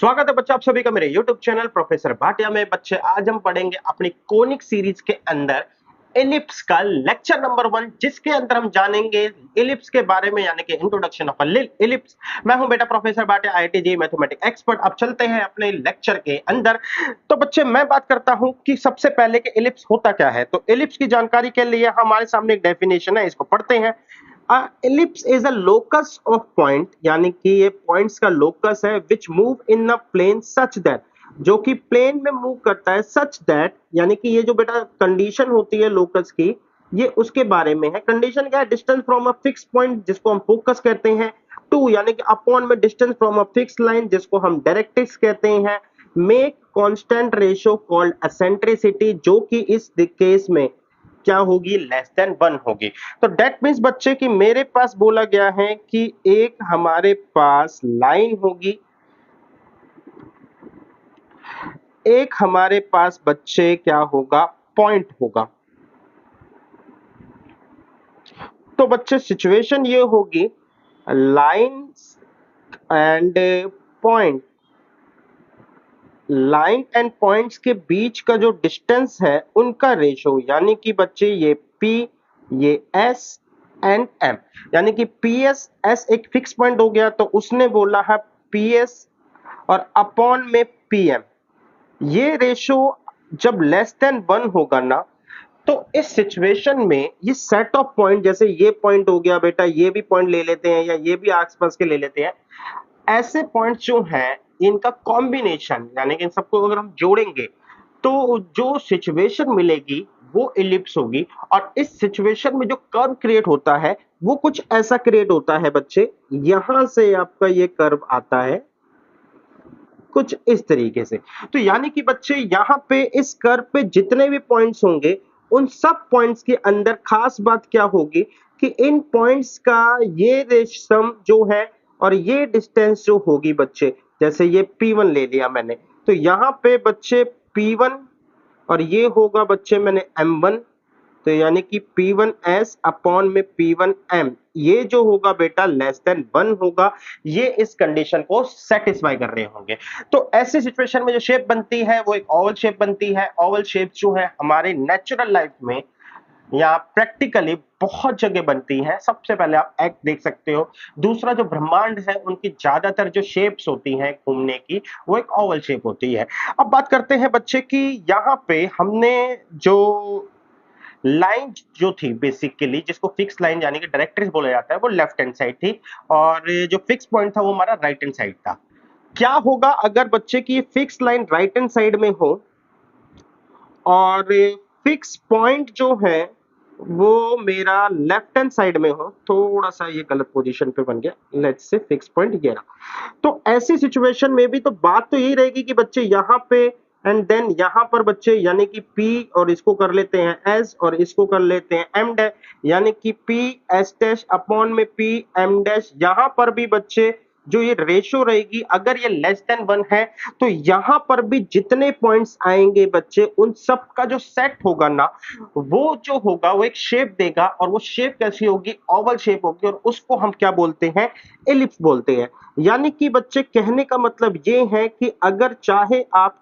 स्वागत है बच्चा आप सभी का मेरे YouTube चैनल प्रोफेसर भाटिया में। बच्चे आज हम पढ़ेंगे अपनी कोनिक सीरीज के अंदर एलिप्स का लेक्चर नंबर 1, जिसके अंदर हम जानेंगे एलिप्स के बारे में, यानी कि इंट्रोडक्शन ऑफ एलिप्स। मैं हूं बेटा professor Bhatia, IIT JEE mathematics expert. अब चलते हैं अपने लेक्चर के अंदर। तो बच्चे मैं बात करता हूं कि सबसे पहले कि एलिप्स होता क्या है। तो एलिप्स की जानकारी के लिए हमारे सामने एक डेफिनेशन है, इसको पढ़ते हैं। Ellipse is a locus of point, यानी कि ये पॉइंट्स का लोकस है, which move in a plane such that, जो कि प्लेन में मूव करता है, सच दैट यानी कि ये जो बेटा कंडीशन होती है लोकस की, ये उसके बारे में है। कंडीशन क्या है? Distance from a fix point, जिसको हम फोकस कहते हैं, टू यानी कि अपॉन में distance from a fix line, जिसको हम डायरेक्ट्रिक्स कहते हैं, make constant ratio called eccentricity, जो कि इस केस में क्या होगी? लेस देन 1 होगी। तो दैट मीन्स बच्चे कि मेरे पास बोला गया है कि एक हमारे पास लाइन होगी, एक हमारे पास बच्चे क्या होगा? पॉइंट होगा। तो बच्चे सिचुएशन ये होगी, line and point, line and points के बीच का जो डिस्टेंस है उनका रेशो, यानी कि बच्चे ये P, ये S एंड M, यानी कि PS S एक फिक्स पॉइंट हो गया, तो उसने बोला है PS और अपॉन में PM। ये रेशो जब लेस देन 1 होगा ना, तो इस सिचुएशन में ये सेट ऑफ पॉइंट, जैसे ये पॉइंट हो गया बेटा, ये भी पॉइंट ले लेते हैं या ये भी आसपास के ले लेते हैं, ऐसे पॉइंट्स जो हैं इनका कॉम्बिनेशन, यानी कि इन सबको अगर हम जोड़ेंगे तो जो सिचुएशन मिलेगी वो इलिप्स होगी। और इस सिचुएशन में जो कर्व क्रिएट होता है वो कुछ ऐसा क्रिएट होता है बच्चे, यहां से आपका ये कर्व आता है कुछ इस तरीके से। तो यानी कि बच्चे यहां पे इस कर्व पे जितने भी पॉइंट्स होंगे, उन सब पॉइंट्स के अंदर खास बात क्या होगी कि इन पॉइंट्स का ये रेशम जो है और ये डिस्टेंस जो होगी बच्चे, जैसे ये P1 ले लिया मैंने, तो यहां पे बच्चे P1 और ये होगा बच्चे मैंने M1, तो यानी कि P1S अपॉन में P1M, ये जो होगा बेटा लेस देन 1 होगा। ये इस कंडीशन को सेटिस्फाई कर रहे होंगे। तो ऐसी सिचुएशन में जो शेप बनती है वो एक ओवल शेप बनती है। ओवल शेप जो है हमारे नेचुरल लाइफ में या प्रैक्टिकली बहुत जगह बनती है। सबसे पहले आप एग देख सकते हो। दूसरा जो ब्रह्मांड है उनकी ज्यादातर जो शेप्स होती हैं घूमने की, वो एक ओवल शेप होती है। अब बात करते हैं बच्चे की, यहाँ पे हमने जो लाइन जो थी बेसिकली, जिसको फिक्स लाइन यानी कि डायरेक्ट्रिक्स बोला जाता है, वो लेफ्ट हैंड साइड थी और जो फिक्स पॉइंट था वो हमारा राइट हैंड साइड था। क्या होगा अगर बच्चे की fix line right hand side में हो और फिक्स पॉइंट जो है वो मेरा लेफ्ट हैंड साइड में हो? थोड़ा सा ये गलत पोजीशन पे बन गया, लेट्स से फिक्स पॉइंट ये रहा। तो ऐसी सिचुएशन में भी तो बात तो यही रहेगी कि बच्चे यहाँ पे एंड देन यहाँ पर बच्चे, यानी कि P और इसको कर लेते हैं S और इसको कर लेते हैं M डैश, यानी कि P S डैश अपॉन में P M डैश। यहाँ पर भी बच्चे जो ये रेशो रहेगी, अगर ये लेस देन 1 है तो यहां पर भी जितने पॉइंट्स आएंगे बच्चे, उन सब का जो सेट होगा ना, वो जो होगा वो एक शेप देगा। और वो शेप कैसी होगी? ओवल शेप होगी, और उसको हम क्या बोलते हैं? एलिप्स बोलते हैं। यानी कि बच्चे कहने का मतलब ये है कि अगर चाहे आप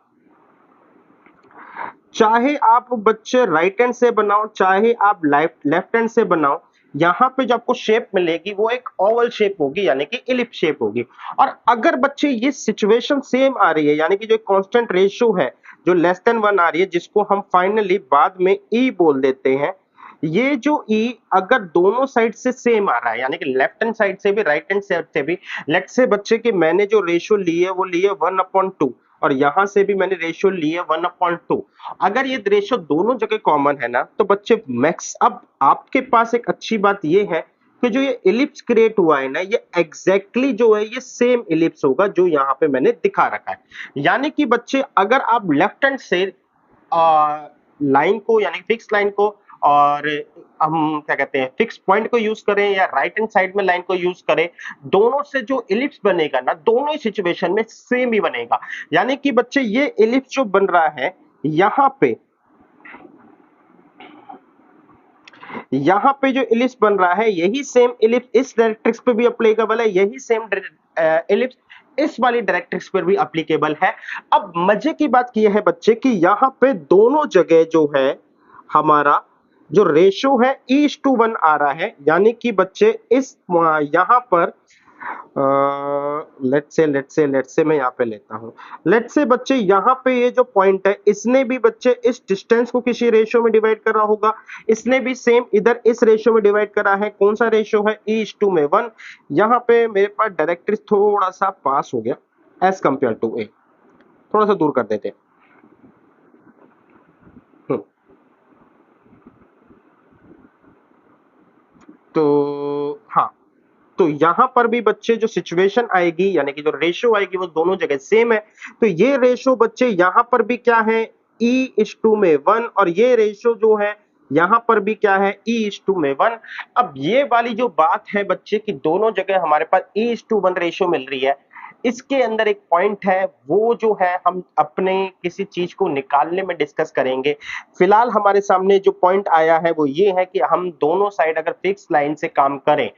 बच्चे राइट हैंड से बनाओ, चाहे आप लेफ्ट हैंड से बनाओ, यहाँ पे जो आपको शेप मिलेगी वो एक ओवल शेप होगी, यानी कि इलिप्स शेप होगी। और अगर बच्चे ये सिचुएशन सेम आ रही है, यानी कि जो कांस्टेंट रेशियो है जो लेस देन 1 आ रही है, जिसको हम फाइनली बाद में ई बोल देते हैं, ये जो ई अगर दोनों साइड से सेम आ रहा है, यानी कि लेफ्ट हैंड साइड से भी राइट हैंड साइड से भी, लेट्स से बच्चे कि मैंने जो रेशियो ली है वो ली है 1/2 और यहां से भी मैंने रेशियो ली है 1/2, अगर ये रेशियो दोनों जगह कॉमन है ना, तो बच्चे मैक्स, अब आपके पास एक अच्छी बात ये है कि जो ये इलिप्स क्रिएट हुआ है ना, ये एग्जैक्टली जो है ये सेम इलिप्स होगा जो यहाँ पे मैंने दिखा रखा है। यानी कि बच्चे अगर आप लेफ्ट हैंड से लाइन को, यानी फिक्स लाइन को, और हम क्या कहते हैं फिक्स पॉइंट को यूज करें या राइट हैंड साइड में लाइन को यूज करें, दोनों से जो इलिप्स बनेगा ना, दोनों ही सिचुएशन में सेम ही बनेगा। यानी कि बच्चे ये इलिप्स जो बन रहा है यहाँ पे जो इलिप्स बन रहा है, यही सेम इलिप्स इस डायरेक्ट्रिक्स पे भी अप्लीकेबल है, यही सेम इलिप्स इस वाली डायरेक्ट्रिक्स पर भी अप्लीकेबल है। अब मजे की बात यह है बच्चे कि यहाँ पे दोनों जगह जो है हमारा जो रेशो है E:1 आ रहा है, यानी कि बच्चे इस यहाँ पर लेट्स से मैं यहाँ पे लेता हूँ। लेट्स से बच्चे यहाँ पे ये जो पॉइंट है इसने भी बच्चे इस डिस्टेंस को किसी रेशियो में डिवाइड करा होगा, इसने भी सेम इधर इस रेशियो में डिवाइड करा है। कौन सा रेशियो है? E:1। यहाँ पे मेरे पास डायरेक्ट्रिक्स थोड़ा सा पास हो गया एज कंपेयर टू ए, थोड़ा सा दूर कर देते हैं। तो हाँ, तो यहां पर भी बच्चे जो सिचुएशन आएगी यानी कि जो रेशियो आएगी वो दोनों जगह सेम है। तो ये रेशियो बच्चे यहां पर भी क्या है? E:1 और ये रेशियो जो है यहां पर भी क्या है? E:1। अब ये वाली जो बात है बच्चे कि दोनों जगह हमारे पास E:1 रेशियो मिल रही है, इसके अंदर एक पॉइंट है वो जो है हम अपने किसी चीज को निकालने में डिस्कस करेंगे। फिलहाल हमारे सामने जो पॉइंट आया है वो ये है कि हम दोनों साइड अगर फिक्स लाइन से काम करें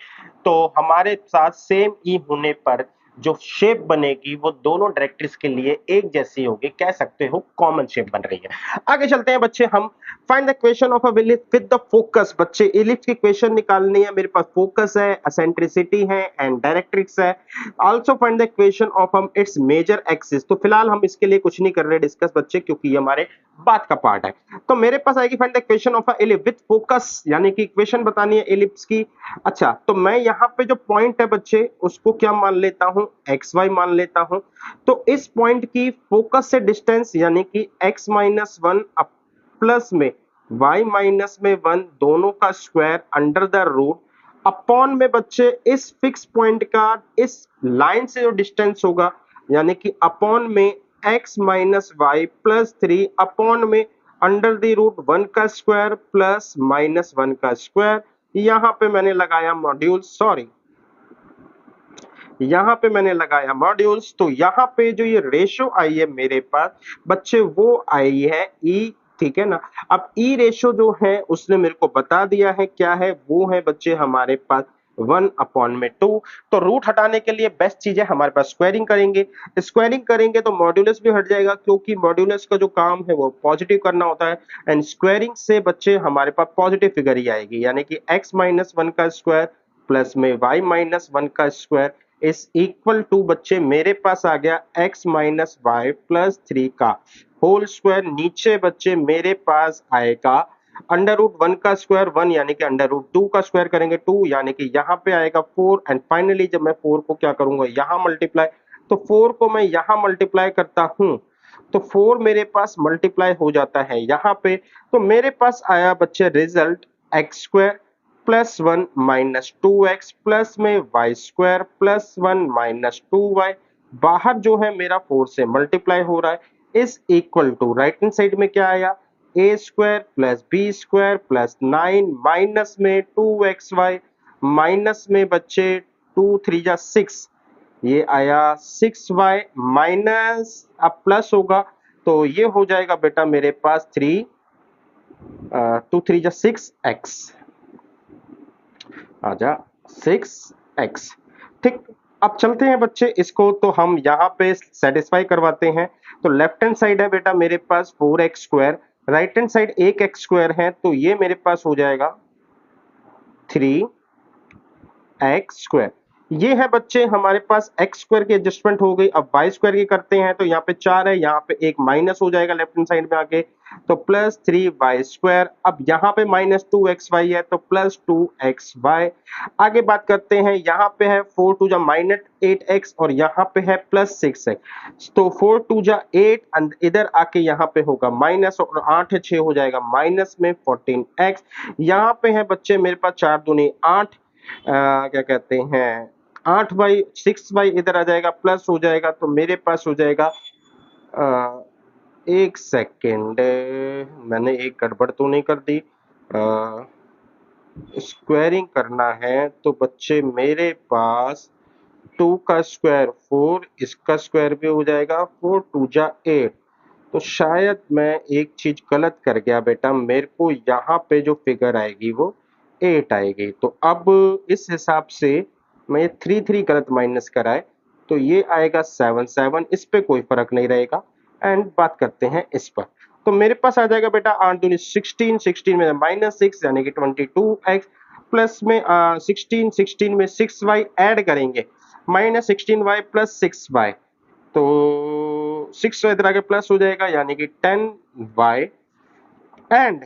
तो हमारे साथ सेम ई होने पर जो शेप बनेगी वो दोनों डायरेक्ट्रिक्स के लिए एक जैसी होगी, कह सकते हो कॉमन शेप बन रही है। आगे चलते हैं बच्चे, हम find the equation of a ellipse with the focus. बच्चे इलिप्स की इक्वेशन निकालनी है, मेरे पास फोकस है, एसेंट्रिसिटी है एंड डायरेक्ट्रिक्स है। Also find the equation of its major axis. तो फिलहाल हम इसके लिए कुछ नहीं कर रहे डिस्कस बच्चे, क्योंकि ये हमारे बात का पार्ट है। तो मेरे पास आएगी find the equation of a ellipse with focus, यानी कि इक्वेशन बतानी है इलिप्स की। अच्छा, तो मैं यहाँ पे जो पॉइंट है बच्चे उसको क्या मान लेता हूं? एक्स वाई मान लेता हूं। तो इस पॉइंट की फोकस से डिस्टेंस यानी कि x-1 प्लस में y-1 दोनों का square under the root upon में बच्चे इस फिक्स पॉइंट का इस लाइन से जो डिस्टेंस होगा यानी कि अपॉन में x minus y plus 3 upon में अंडर द रूट 1 का स्क्वायर प्लस -1 का स्क्वायर। यहाँ पे मैंने लगाया मॉड्यूल, सॉरी यहाँ पे मैंने लगाया मॉड्यूल्स। तो यहाँ पे जो ये रेशियो आई है मेरे पास बच्चे वो आई है ई, ठीक है ना। अब ई रेशियो जो है उसने मेरे को बता दिया है क्या है, वो है बच्चे हमारे पास 1/2। तो रूट हटाने के लिए बेस्ट चीज है हमारे पास स्क्वायरिंग करेंगे। स्क्वायरिंग करेंगे तो मॉड्यूलस भी हट जाएगा, क्योंकि मॉड्यूलस का जो काम है वो पॉजिटिव करना होता है। एंड स्क्वायरिंग से बच्चे हमारे पास पॉजिटिव फिगर ही आएगी, यानी कि x-1 का स्क्वायर प्लस में y-1 का स्क्वायर इज इक्वल टू बच्चे मेरे पास आ गया x-y+3 का होल स्क्वायर। नीचे बच्चे मेरे पास आएगा अंडर रूट 1 का स्क्वायर 1, यानी कि अंडर रूट 2 का स्क्वायर करेंगे 2, यानी कि यहाँ पे आएगा 4। एंड फाइनली जब मैं 4 को क्या करूंगा यहाँ मल्टीप्लाई, तो 4 को मैं यहाँ मल्टीप्लाई करता हूँ तो 4 मेरे पास मल्टीप्लाई हो जाता है यहाँ पे। तो मेरे पास आया बच्चे रिजल्ट x² +1 -2x प्लस में y² +1 -2y। बाहर जो है मेरा 4 से मल्टीप्लाई हो रहा है is equal to right hand side में क्या आया a² + b² + 9 माइनस में 2xy माइनस में बच्चे 2 3 जा 6, ये आया 6y माइनस, अब प्लस होगा तो ये हो जाएगा बेटा मेरे पास 3 2 3 जा 6x, आजा 6x। ठीक, अब चलते हैं बच्चे इसको तो हम यहाँ पे सेटिस्फाई करवाते हैं। तो लेफ्ट हैंड साइड है बेटा मेरे पास 4x², right hand side 1x² है, तो ये मेरे पास हो जाएगा 3x²। ये है बच्चे हमारे पास x² की एडजस्टमेंट हो गई। अब y² की करते हैं तो यहाँ पे 4 है, यहाँ पे एक माइनस हो जाएगा लेफ्ट हैंड साइड में आके, तो +3y²। अब यहाँ पे -2xy है तो +2xy। आगे बात करते हैं, यहाँ पे है 4 2 जा -8x और यहाँ पे है +6x, तो 4 2 जा 8 इधर आके यहाँ पे होगा माइनस और 8 है 6 हो जाएगा माइनस में 14x। यहाँ पे है बच्चे मेरे पास 4 दूनी 8, क्या कहते हैं 8/6 इधर आ जाएगा प्लस हो जाएगा, तो मेरे पास हो जाएगा एक सेकेंड, मैंने एक गड़बड़ तो नहीं कर दी। स्क्वायरिंग करना है तो बच्चे मेरे पास 2 का स्क्वायर 4, इसका स्क्वायर भी हो जाएगा 4 2 जा 8। तो शायद मैं एक चीज गलत कर गया बेटा, मेरे को यहाँ पे जो फिगर आएगी वो 8 आएगी। तो अब इस हिसाब से मैं 3 3 गलत माइनस कराए तो ये आएगा 7 7, इस पे कोई फर्क नहीं रहेगा। एंड बात करते हैं इस पर, तो मेरे पास आ जाएगा बेटा 8 दूनी 16, 16 में -6 यानी कि 22x, प्लस में 16, 16 में 6y ऐड करेंगे, -16y प्लस 6y, तो 6y इधर आके प्लस हो जाएगा यानी कि 10y, एंड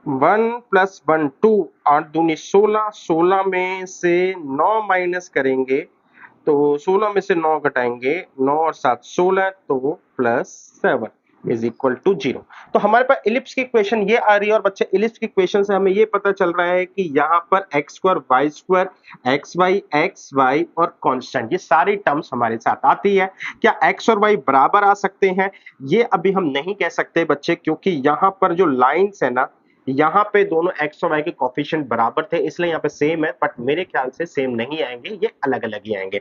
1 प्लस 1 2, 8 दूनी 16, 16 में से 9 माइनस करेंगे तो 16 में से 9 घटाएंगे, 9 और 7 16, तो प्लस 7 इज इक्वल टू 0। तो हमारे पास इलिप्स की इक्वेशन ये आ रही है, और बच्चे इलिप्स की इक्वेशन से हमें ये पता चल रहा है कि यहाँ पर x square, y square, x y और कांस्टेंट, ये सारी टर्म्स हमारे साथ आती है। क्या एक्स और वाई बराबर आ सकते हैं? ये अभी हम नहीं कह सकते बच्चे, क्योंकि यहाँ पर जो लाइंस है ना, यहाँ पे दोनों एक्स और वाई के कोफिशिएंट बराबर थे, इसलिए यहाँ पे सेम है, बट मेरे ख्याल से सेम नहीं आएंगे, ये अलग अलग ही आएंगे।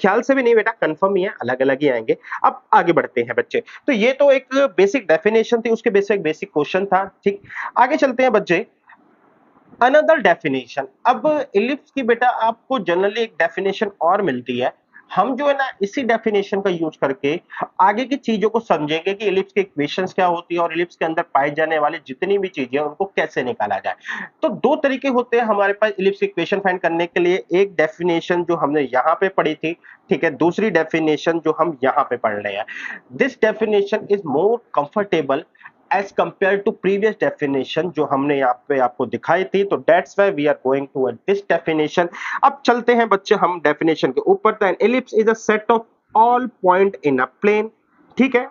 ख्याल से भी नहीं बेटा, कंफर्म ही है, अलग अलग ही आएंगे। अब आगे बढ़ते हैं बच्चे, तो ये तो एक बेसिक डेफिनेशन थी, उसके बेसिक बेसिक क्वेश्चन था, ठीक। आगे चलते हैं बच्चे, अनदर डेफिनेशन। अब इलिप्स की बेटा आपको जनरली एक डेफिनेशन और मिलती है, हम जो है ना इसी डेफिनेशन का यूज करके आगे की चीजों को समझेंगे कि इलिप्स के इक्वेशंस क्या होती है और इलिप्स के अंदर पाए जाने वाली जितनी भी चीजें हैं उनको कैसे निकाला जाए। तो दो तरीके होते हैं हमारे पास इलिप्स की इक्वेशन फाइंड करने के लिए, एक डेफिनेशन जो हमने यहाँ पे पढ़ी थी, ठीक है, दूसरी डेफिनेशन जो हम यहाँ पे पढ़ रहे हैं। This definition is more comfortable as compare to previous definition जो हमने यहाँ पे आपको दिखाई थी, तो that's why we are going to this definition. अब चलते हैं बच्चे हम डेफिनेशन के ऊपर। An ellipse is a set of all point in a plane, ठीक है,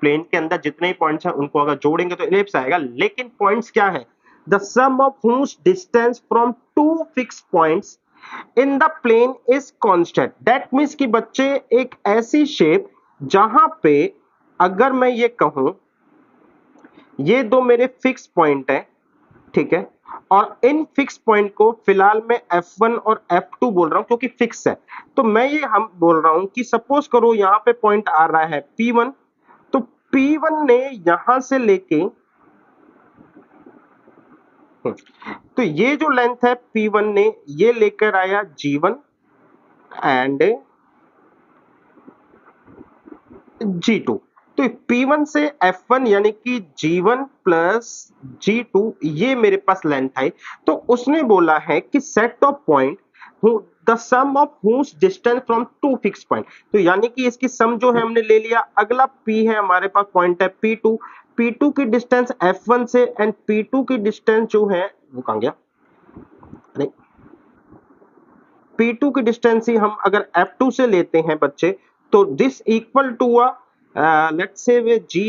प्लेन के अंदर जितने पॉइंट्स हैं उनको अगर जोड़ेंगे तो एलिप्स आएगा, लेकिन पॉइंट्स क्या है? The sum of whose distance from two fix points in the plane is constant. That means कि बच्चे एक ऐसी शेप जहां पे अगर मैं ये कहूं ये दो मेरे फिक्स पॉइंट है, ठीक है, और इन फिक्स पॉइंट को फिलहाल मैं F1 और F2 बोल रहा हूं क्योंकि फिक्स है। तो मैं ये हम बोल रहा हूं कि सपोज करो यहां पे पॉइंट आ रहा है P1, तो P1 ने यहां से लेके तो ये जो लेंथ है P1 ने ये लेकर आया G1 एंड G2, तो P1 से F1 यानी कि G1 प्लस G2 ये मेरे पास लेंथ है। तो उसने बोला है कि set of point the sum of whose distance from two fix point, तो यानी कि इसकी सम जो है हमने ले लिया। अगला P है हमारे पास पॉइंट है P2, P2 की डिस्टेंस F1 से एंड P2 की डिस्टेंस जो है वो कहां गया, नहीं, P2 की डिस्टेंस ही हम अगर F2 से लेते हैं बच्चे, तो this equal to let's say with G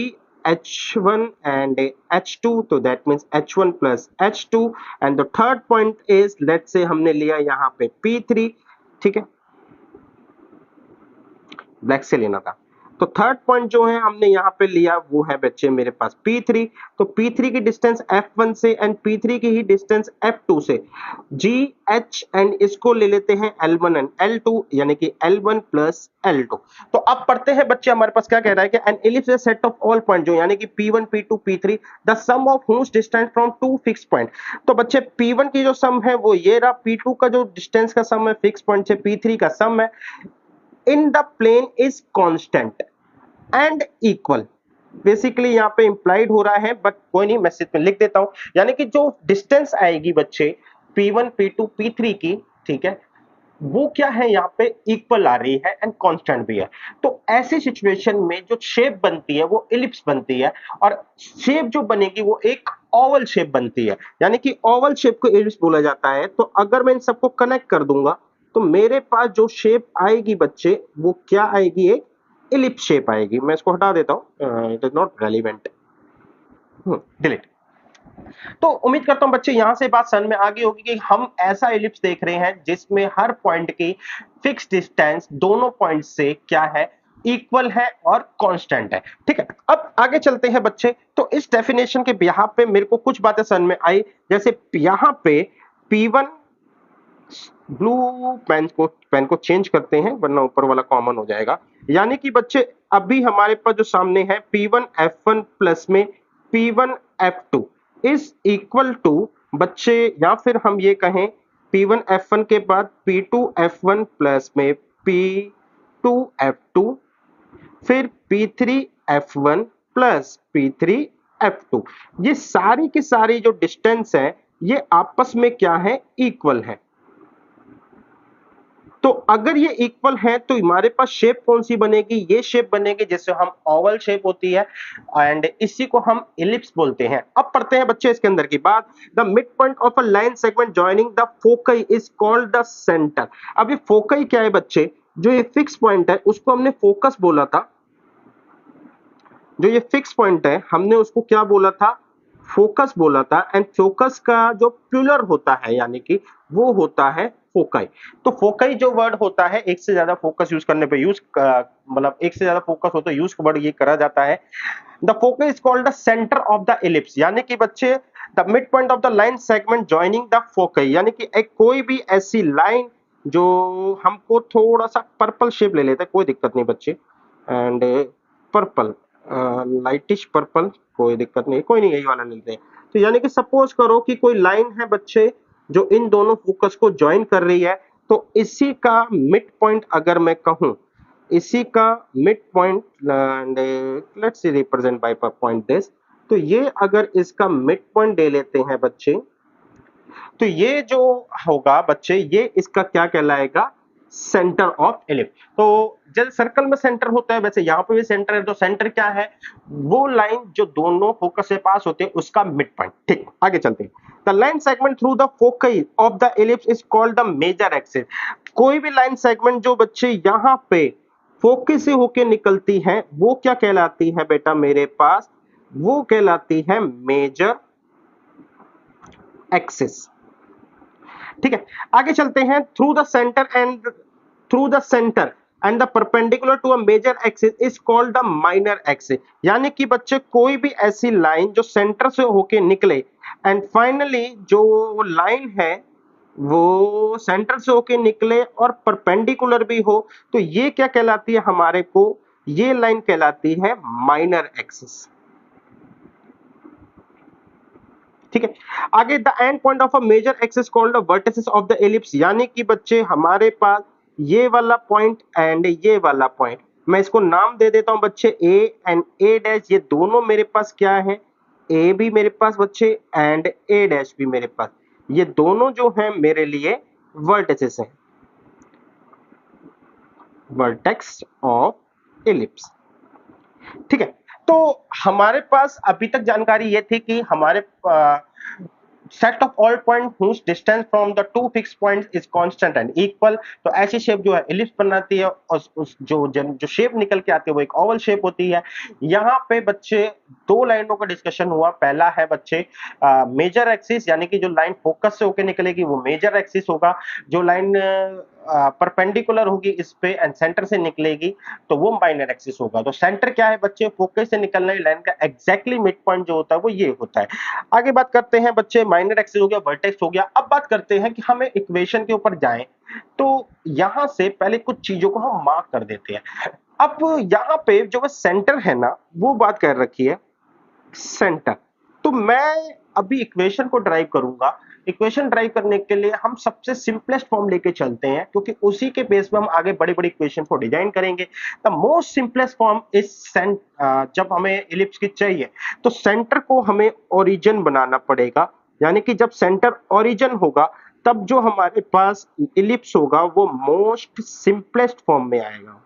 H1 and H2, तो that means H1 plus H2, and the third point is let's say हमने लिया यहाँ पे P3, ठीक है, ब्लैक से लेना था। तो थर्ड पॉइंट जो है हमने यहाँ पे लिया वो है बच्चे मेरे पास P3, तो P3 की डिस्टेंस F1 से एंड P3 की ही डिस्टेंस F2 से, G H एंड इसको ले लेते हैं L1 एंड L2 यानी कि L1 प्लस L2। तो अब पढ़ते हैं बच्चे हमारे पास क्या कह रहा है कि an ellipse is set of all point जो यानी कि P1 P2 P3 the sum of whose distance from two fix point. तो बच्चे P1 की जो सम है वो ये रहा, P2 का जो डिस्टेंस का सम है फिक्स पॉइंट से, P3 का सम है in the plane is constant and equal. Basically यहाँ पे इंप्लाइड हो रहा है, बट कोई नहीं, मैं सिर्फ लिख देता हूं, यानी कि जो डिस्टेंस आएगी बच्चे P1 P2 P3 की, ठीक है, वो क्या है यहाँ पे इक्वल आ रही है एंड कांस्टेंट भी है। तो ऐसी सिचुएशन में जो शेप बनती है वो इलिप्स बनती है, और शेप जो बनेगी वो एक ओवल शेप बनती है, यानी कि ओवल शेप को इलिप्स बोला जाता है। तो अगर मैं इन सबको कनेक्ट कर दूंगा तो मेरे पास जो शेप आएगी बच्चे वो क्या आएगी, एक इलिप्स शेप आएगी। मैं इसको हटा देता हूं, it is not relevant, delete. तो उम्मीद करता हूं बच्चे यहां से बात समझ में आ गई होगी कि हम ऐसा इलिप्स देख रहे हैं जिसमें हर पॉइंट की फिक्स डिस्टेंस दोनों पॉइंट से क्या है, इक्वल है और कांस्टेंट है, ठीक है। अब आगे चलते हैं बच्चे, तो इस डेफिनेशन के बिहाफ पे मेरे को कुछ बातें समझ में आई, जैसे यहां पे P1, ब्लू पेन को चेंज करते हैं वरना ऊपर वाला कॉमन हो जाएगा, यानी कि बच्चे अभी हमारे पास जो सामने है P1 F1 प्लस में P1 F2 is equal to बच्चे, या फिर हम ये कहें P1 F1 के बाद P2 F1 प्लस में P2F2 फिर P3F1 प्लस P3F2। ये सारी की सारी जो डिस्टेंस है ये आपस में क्या है, इक्वल है। तो अगर ये इक्वल है तो हमारे पास शेप कौन सी बनेगी, ये शेप बनेगी जिससे हम ओवल शेप होती है एंड इसी को हम इलिप्स बोलते हैं। अब पढ़ते हैं बच्चे इसके अंदर की बात। The mid point of a line segment joining the foci is called the centre. अब ये फोकई क्या है बच्चे, जो ये फिक्स पॉइंट है उसको हमने फोकस बोला था। जो ये फिक्स पॉइंट है हमने उसको क्या बोला था, फोकस बोला था। एंड फोकस का जो प्लूरल होता है यानी कि वो होता है फोकाई। तो फोकाई जो वर्ड होता है, एक से ज्यादा फोकस यूज करने पे यूज मतलब एक से ज्यादा फोकस हो तो यूज वर्ड ये करा जाता है। The focus is called the centre of the ellipse, यानी कि बच्चे the mid point of the line segment joining the foci, यानी कि एक कोई भी ऐसी लाइन जो हमको थोड़ा सा पर्पल शेप ले लेते हैं, कोई दिक्कत नहीं बच्चे। एंड पर्पल, लाइटिश पर्पल, कोई दिक्कत नहीं, कोई नहीं, यही वाला लेते हैं। तो यानी कि सपोज करो कि कोई लाइन है बच्चे जो इन दोनों फोकस को ज्वाइन कर रही है, तो इसी का मिड पॉइंट अगर मैं कहूं, इसी का mid point and let's see represent by point this, तो ये अगर इसका मिड पॉइंट ले लेते हैं बच्चे, तो ये जो होगा बच्चे ये इसका क्या कहलाएगा, सेंटर ऑफ इलिप्स। तो जैसे सर्कल में सेंटर होता है वैसे यहाँ पे भी सेंटर है। तो सेंटर क्या है, वो लाइन जो दोनों फोकस से पास होते हैं उसका मिड पॉइंट। ठीक, आगे चलते हैं। The line segment through the foci of the ellipse is called the major axis. कोई भी लाइन सेगमेंट जो बच्चे यहाँ पे फोकस से होके निकलती है वो क्या कहलाती है बेटा मेरे पास, वो कहलाती है मेजर एक्सिस। ठीक है, आगे चलते हैं। Through the centre and the perpendicular to a major axis is called the minor axis. यानी कि बच्चे कोई भी ऐसी लाइन जो सेंटर से होके निकले एंड फाइनली जो लाइन है वो सेंटर से होके निकले और परपेंडिकुलर भी हो, तो ये क्या कहलाती है हमारे को, ये लाइन कहलाती है माइनर एक्सिस। ठीक है, आगे the end point of a major axis called the vertices of the ellipse. यानी कि बच्चे हमारे पास ये वाला पॉइंट एंड ये वाला पॉइंट, मैं इसको नाम दे देता हूं बच्चे ए एंड ए डैश। ये दोनों मेरे पास क्या है, ए भी मेरे पास बच्चे एंड ए डैश भी मेरे पास, ये दोनों जो है मेरे लिए वर्टिसेस हैं, वर्टेक्स ऑफ एलिप्स। ठीक है, तो हमारे पास अभी तक जानकारी ये थी कि हमारे set of all point whose distance from the two fixed points is constant and equal। तो ऐसी शेप जो है इलिप्स बनाती है और उस जो शेप निकल के आती है वो एक ओवल शेप होती है। यहाँ पे बच्चे दो लाइनों का डिस्कशन हुआ। पहला है बच्चे मेजर एक्सिस, यानी कि जो लाइन फोकस से होकर निकलेगी वो मेजर एक्सिस होगा। जो लाइन परपेंडिकुलर होगी इस पे एंड सेंटर से निकलेगी तो वो माइनर एक्सिस होगा। तो सेंटर क्या है बच्चे, फोकस से निकलने वाली लाइन का एग्जैक्टली मिड पॉइंट जो होता है वो ये होता है। आगे बात करते हैं बच्चे, माइनर एक्सिस हो गया, वर्टेक्स हो गया। अब बात करते हैं कि हमें इक्वेशन के ऊपर जाएं, तो यहां से पहले कुछ चीजों को हम मार्क कर देते हैं। अब यहाँ पे जो सेंटर है ना, वो बात कर रखी है सेंटर। तो मैं अभी इक्वेशन को ड्राइव करूंगा। इक्वेशन ड्राइव करने के लिए हम सबसे सिंपलेस्ट फॉर्म लेके चलते हैं, क्योंकि उसी के बेस पे हम आगे बड़ी बड़ी इक्वेशन को डिजाइन करेंगे। The most simplest form is जब हमें इलिप्स की चाहिए तो सेंटर को हमें ओरिजिन बनाना पड़ेगा। यानी कि जब सेंटर ओरिजिन होगा तब जो हमारे पास इलिप्स होगा वो मोस्ट सिंपलेस्ट फॉर्म में आएगा।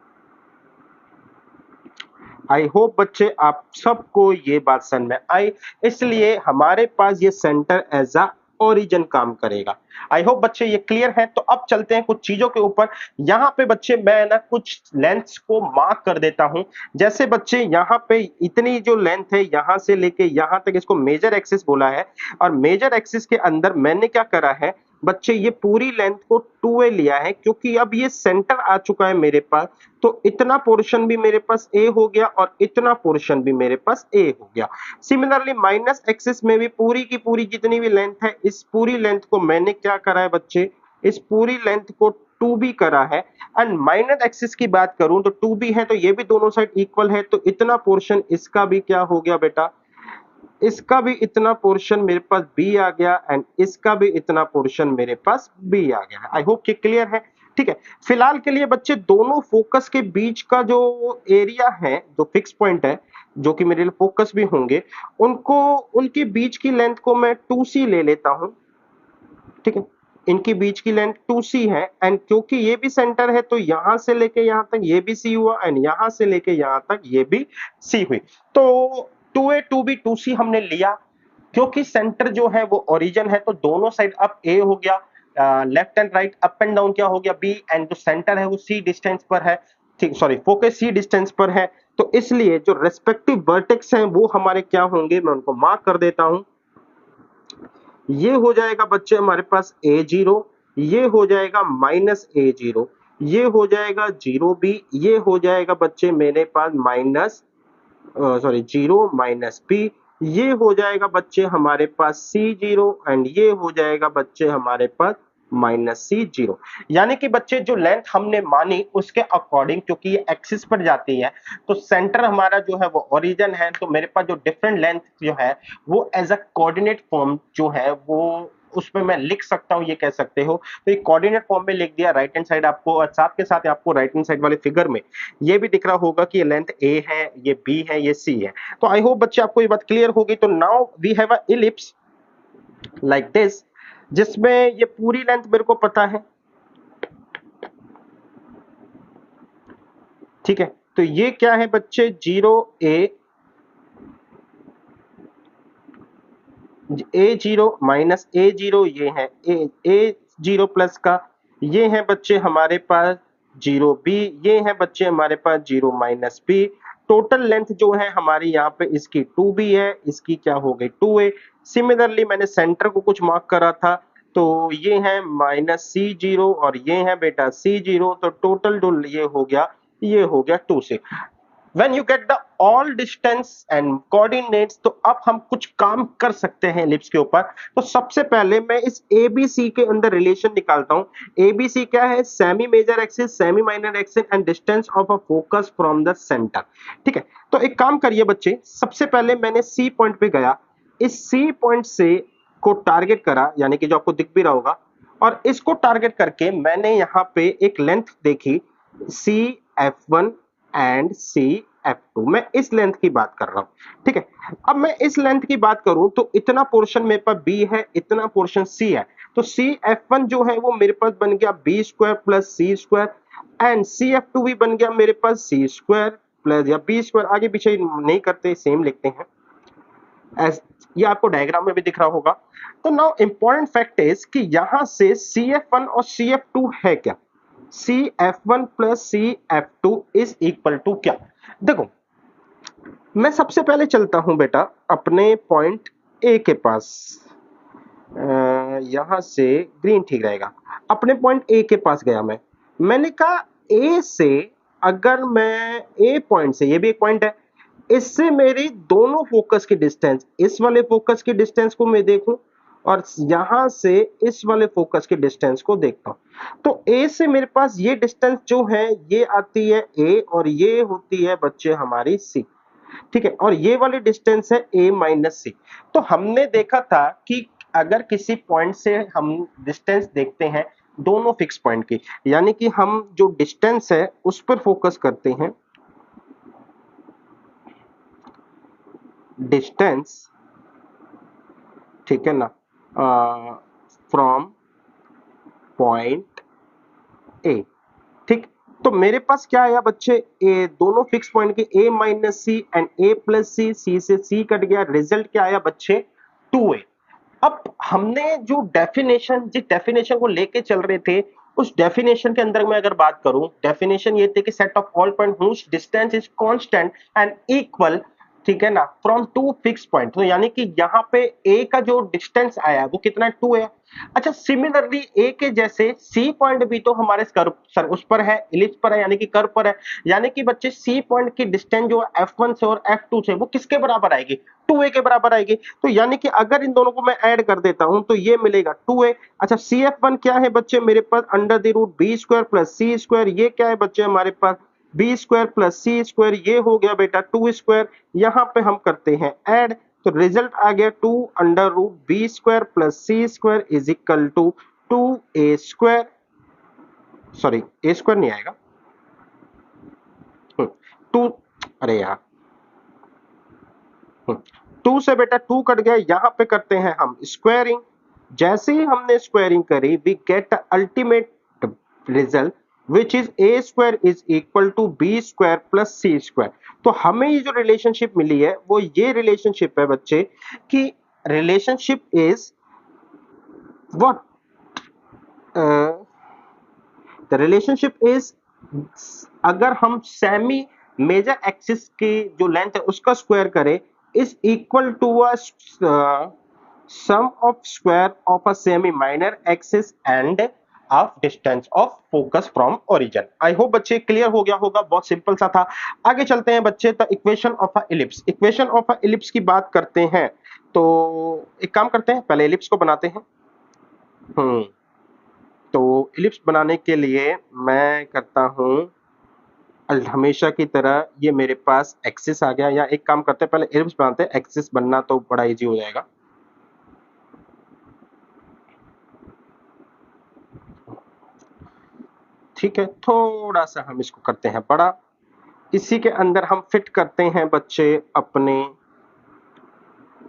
आई होप बच्चे आप सबको ये बात समझ में आई। इसलिए हमारे पास ये सेंटर एज अ ओरिजिन काम करेगा। आई होप बच्चे ये क्लियर है। तो अब चलते हैं कुछ चीजों के ऊपर। यहाँ पे बच्चे मैं ना कुछ लेंथ्स को मार्क कर देता हूं। जैसे बच्चे यहाँ पे इतनी जो लेंथ है यहाँ से लेके यहाँ तक, इसको मेजर एक्सिस बोला है। और मेजर एक्सिस के अंदर मैंने क्या करा है बच्चे, ये पूरी लेंथ को 2a लिया है, क्योंकि अब ये सेंटर आ चुका है मेरे पास। तो इतना पोर्शन भी मेरे पास a हो गया और इतना पोर्शन भी मेरे पास a हो गया। सिमिलरली माइनस एक्सिस में भी पूरी की पूरी जितनी भी लेंथ है, इस पूरी लेंथ को मैंने क्या करा है बच्चे, इस पूरी लेंथ को 2b करा है। एंड माइनस एक्सिस की बात करूं तो 2b है तो ये भी दोनों साइड इक्वल है, तो इतना पोर्शन इसका भी क्या हो गया बेटा, इसका भी इतना पोर्शन मेरे पास b आ गया एंड इसका भी इतना पोर्शन मेरे पास b आ गया है। आई होप कि क्लियर है। ठीक है। फिलहाल के लिए बच्चे दोनों फोकस के बीच का जो एरिया है, जो फिक्स पॉइंट है, जो कि मेरे लिए फोकस भी होंगे, उनको उनके बीच की लेंथ को मैं 2c ले लेता हूं। ठीक है, इनकी बीच की लेंथ 2c है एंड क्योंकि ये भी सेंटर है तो यहां से लेके यहां तक ये भी c हुआ एंड यहां से लेके यहां तक ये भी c हुई। तो 2a 2b 2c हमने लिया क्योंकि सेंटर जो है वो ओरिजिन है, तो दोनों साइड अब a हो गया, left and right up and down क्या हो गया b, एंड जो सेंटर है वो c डिस्टेंस पर है, ठीक सॉरी फोकस c डिस्टेंस पर है। तो इसलिए जो रेस्पेक्टिव वर्टेक्स हैं वो हमारे क्या होंगे, मैं उनको मार्क कर देता हूं। ये हो जाएगा बच्चे हमारे पास a0, ये हो जाएगा -a0, ये हो जाएगा 0b, ये हो जाएगा बच्चे मेरे पास माइनस सॉरी 0 -b, ये हो जाएगा बच्चे हमारे पास c0 एंड ये हो जाएगा बच्चे हमारे पास -c0। यानी कि बच्चे जो लेंथ हमने मानी उसके अकॉर्डिंग, क्योंकि ये एक्सिस पर जाती है तो सेंटर हमारा जो है वो ओरिजिन है, तो मेरे पास जो डिफरेंट लेंथ जो है वो एज अ कोऑर्डिनेट फॉर्म जो है वो उसमें मैं लिख सकता हूं, ये कह सकते हो। तो ये कोऑर्डिनेट फॉर्म में लिख दिया राइट हैंड साइड आपको, और साथ के साथ आपको राइट हैंड साइड वाले फिगर में ये भी दिख रहा होगा कि ये लेंथ a है, ये b है, ये c है। तो आई होप बच्चे आपको ये बात क्लियर होगी। तो now we have a ellipse like this, जिसमें ये पूरी लेंथ मेरे को पता है। ठीक है, तो ये क्या है बच्चे 0 माइनस a0, ये है a0 प्लस का, ये है बच्चे हमारे पास 0b, ये है बच्चे हमारे पास 0 माइनस b। टोटल लेंथ जो है हमारी यहाँ पे इसकी 2b है, इसकी क्या हो गई 2a। सिमिलरली मैंने सेंटर को कुछ मार्क करा था, तो ये है -c0 और ये है बेटा c0, तो टोटल जो ये हो गया 2c। When you get the all distance and coordinates, तो अब हम कुछ काम कर सकते हैं एलिप्स के ऊपर। तो सबसे पहले मैं इस ABC के अंदर रिलेशन निकालता हूं। ABC क्या है, semi major axis, semi minor axis and distance of a focus from the centre. ठीक है, तो एक काम करिए बच्चे, सबसे पहले मैंने C पॉइंट पे गया, इस C पॉइंट से को टारगेट करा, यानी कि जो आपको दिख भी रहा होगा, और इसको टारगेट करके मैंने यहाँ पे एक लेंथ देखी CF1 एंड CF2, मैं इस लेंथ की बात कर रहा हूं। ठीक है, अब मैं इस लेंथ की बात करूं तो इतना पोर्शन मेरे पास B है, इतना पोर्शन C है, तो CF1 जो है वो मेरे पास बन गया B square plus C square and CF2 भी बन गया मेरे पास C स्क्वायर प्लस या B स्क्वायर, आगे पीछे नहीं करते, सेम लिखते हैं एज, ये आपको डायग्राम में भी दिख रहा होगा। तो नाउ इंपॉर्टेंट फैक्ट इज कि यहां से CF1 और CF2 है क्या, CF1 plus CF2 is equal to क्या। देखो, मैं सबसे पहले चलता हूं बेटा अपने पॉइंट ए के पास, यहां से ग्रीन ठीक रहेगा। अपने पॉइंट ए के पास गया मैंने कहा ए से, अगर मैं ए पॉइंट से, ये भी एक पॉइंट है, इससे मेरी दोनों फोकस की डिस्टेंस, इस वाले फोकस की डिस्टेंस को मैं देखूं और यहां से इस वाले फोकस की डिस्टेंस को देखता हूं, तो ए से मेरे पास ये डिस्टेंस जो है ये आती है ए और ये होती है बच्चे हमारी सी। ठीक है, और ये वाली डिस्टेंस है a माइनस सी। तो हमने देखा था कि अगर किसी पॉइंट से हम डिस्टेंस देखते हैं दोनों फिक्स पॉइंट की, यानी कि हम जो डिस्टेंस है उस पर फोकस करते हैं, डिस्टेंस, ठीक है ना, फ्रॉम पॉइंट ए। ठीक, तो मेरे पास क्या आया बच्चे, ए दोनों फिक्स पॉइंट के a minus c and a plus c, c से c कट गया, रिजल्ट क्या आया बच्चे 2a। अब हमने जो डेफिनेशन, जिस डेफिनेशन को लेके चल रहे थे, उस डेफिनेशन के अंदर मैं अगर बात करूं, डेफिनेशन ये थी कि set of all point whose distance is constant and equal, ठीक है ना, फ्रॉम टू फिक्स पॉइंट। तो यानी कि यहाँ पे ए का जो डिस्टेंस आया वो कितना है 2 है। अच्छा, सिमिलरली ए के जैसे सी पॉइंट भी तो हमारे कर्व सर उस पर है, इलिप्स पर है, यानी कि कर्व पर है, यानी कि बच्चे सी पॉइंट की डिस्टेंस जो F1 से और F2 से वो किसके बराबर आएगी, 2a के बराबर आएगी। तो यानी कि अगर इन दोनों को मैं ऐड कर देता हूं तो ये मिलेगा 2a। अच्छा, CF1 क्या है बच्चे मेरे पास under the root b square plus c square, ये क्या है बच्चे हमारे पास b square plus c square, ये हो गया बेटा 2 स्क्वायर। यहां पे हम करते हैं ऐड, तो रिजल्ट आ गया 2 under root b square plus c square is equal to 2a square. Sorry a square नहीं आएगा, टू, अरे यार, 2 से बेटा 2 कट गया, यहां पे करते हैं हम स्क्वायरिंग। जैसे ही हमने स्क्वायरिंग करी we get ultimate result which is a square is equal to b square plus c square. तो हमें ये जो रिलेशनशिप मिली है वो ये रिलेशनशिप है बच्चे कि relationship is what, the relationship is, अगर हम सेमी मेजर एक्सिस की जो लेंथ है उसका स्क्वायर करें is equal to a sum of square of a semi minor axis and of distance of focus from origin. I hope बच्चे clear हो गया होगा, बहुत सिंपल सा था। आगे चलते हैं बच्चे, तो equation of a ellipse, equation of a ellipse की बात करते हैं। तो एक काम करते हैं, पहले इलिप्स को बनाते हैं। तो इलिप्स बनाने के लिए मैं करता हूं हमेशा की तरह, ये मेरे पास एक्सिस आ गया, या एक काम करते हैं पहले इलिप्स बनाते हैं, एक्सिस बनना तो बड़ा इजी हो जाएगा। ठीक है, थोड़ा सा हम इसको करते हैं बड़ा, इसी के अंदर हम फिट करते हैं बच्चे अपने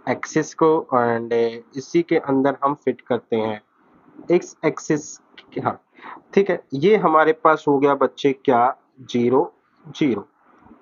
एक्सिस को, एंड इसी के अंदर हम फिट करते हैं एक्स एक्सिस। हाँ ठीक है, ये हमारे पास हो गया बच्चे क्या, 0 0।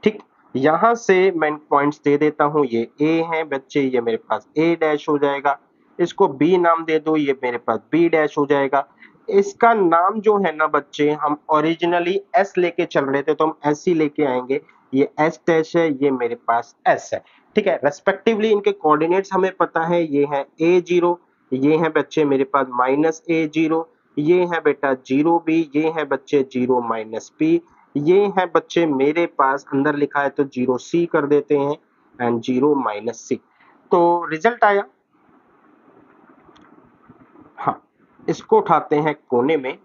ठीक, यहां से मैं पॉइंट्स दे देता हूं, ये ए है बच्चे, ये मेरे पास ए डैश हो जाएगा, इसको बी नाम दे दो, ये मेरे पास बी डैश हो जाएगा। इसका नाम जो है ना बच्चे, हम ओरिजिनली एस लेके चल रहे थे तो हम एस ही लेके आएंगे, ये एस डैश है, ये मेरे पास एस है। ठीक है, रेस्पेक्टिवली इनके कोऑर्डिनेट्स हमें पता है, ये है ए जीरो, ये है बच्चे मेरे पास माइनस ए जीरो, ये है बेटा जीरो बी, ये है बच्चे जीरो माइनस बी, ये है बच्चे मेरे पास अंदर लिखा है तो जीरो सी कर देते हैं, एंड जीरो माइनस सी। तो रिजल्ट आया, हाँ, इसको उठाते हैं कोने में।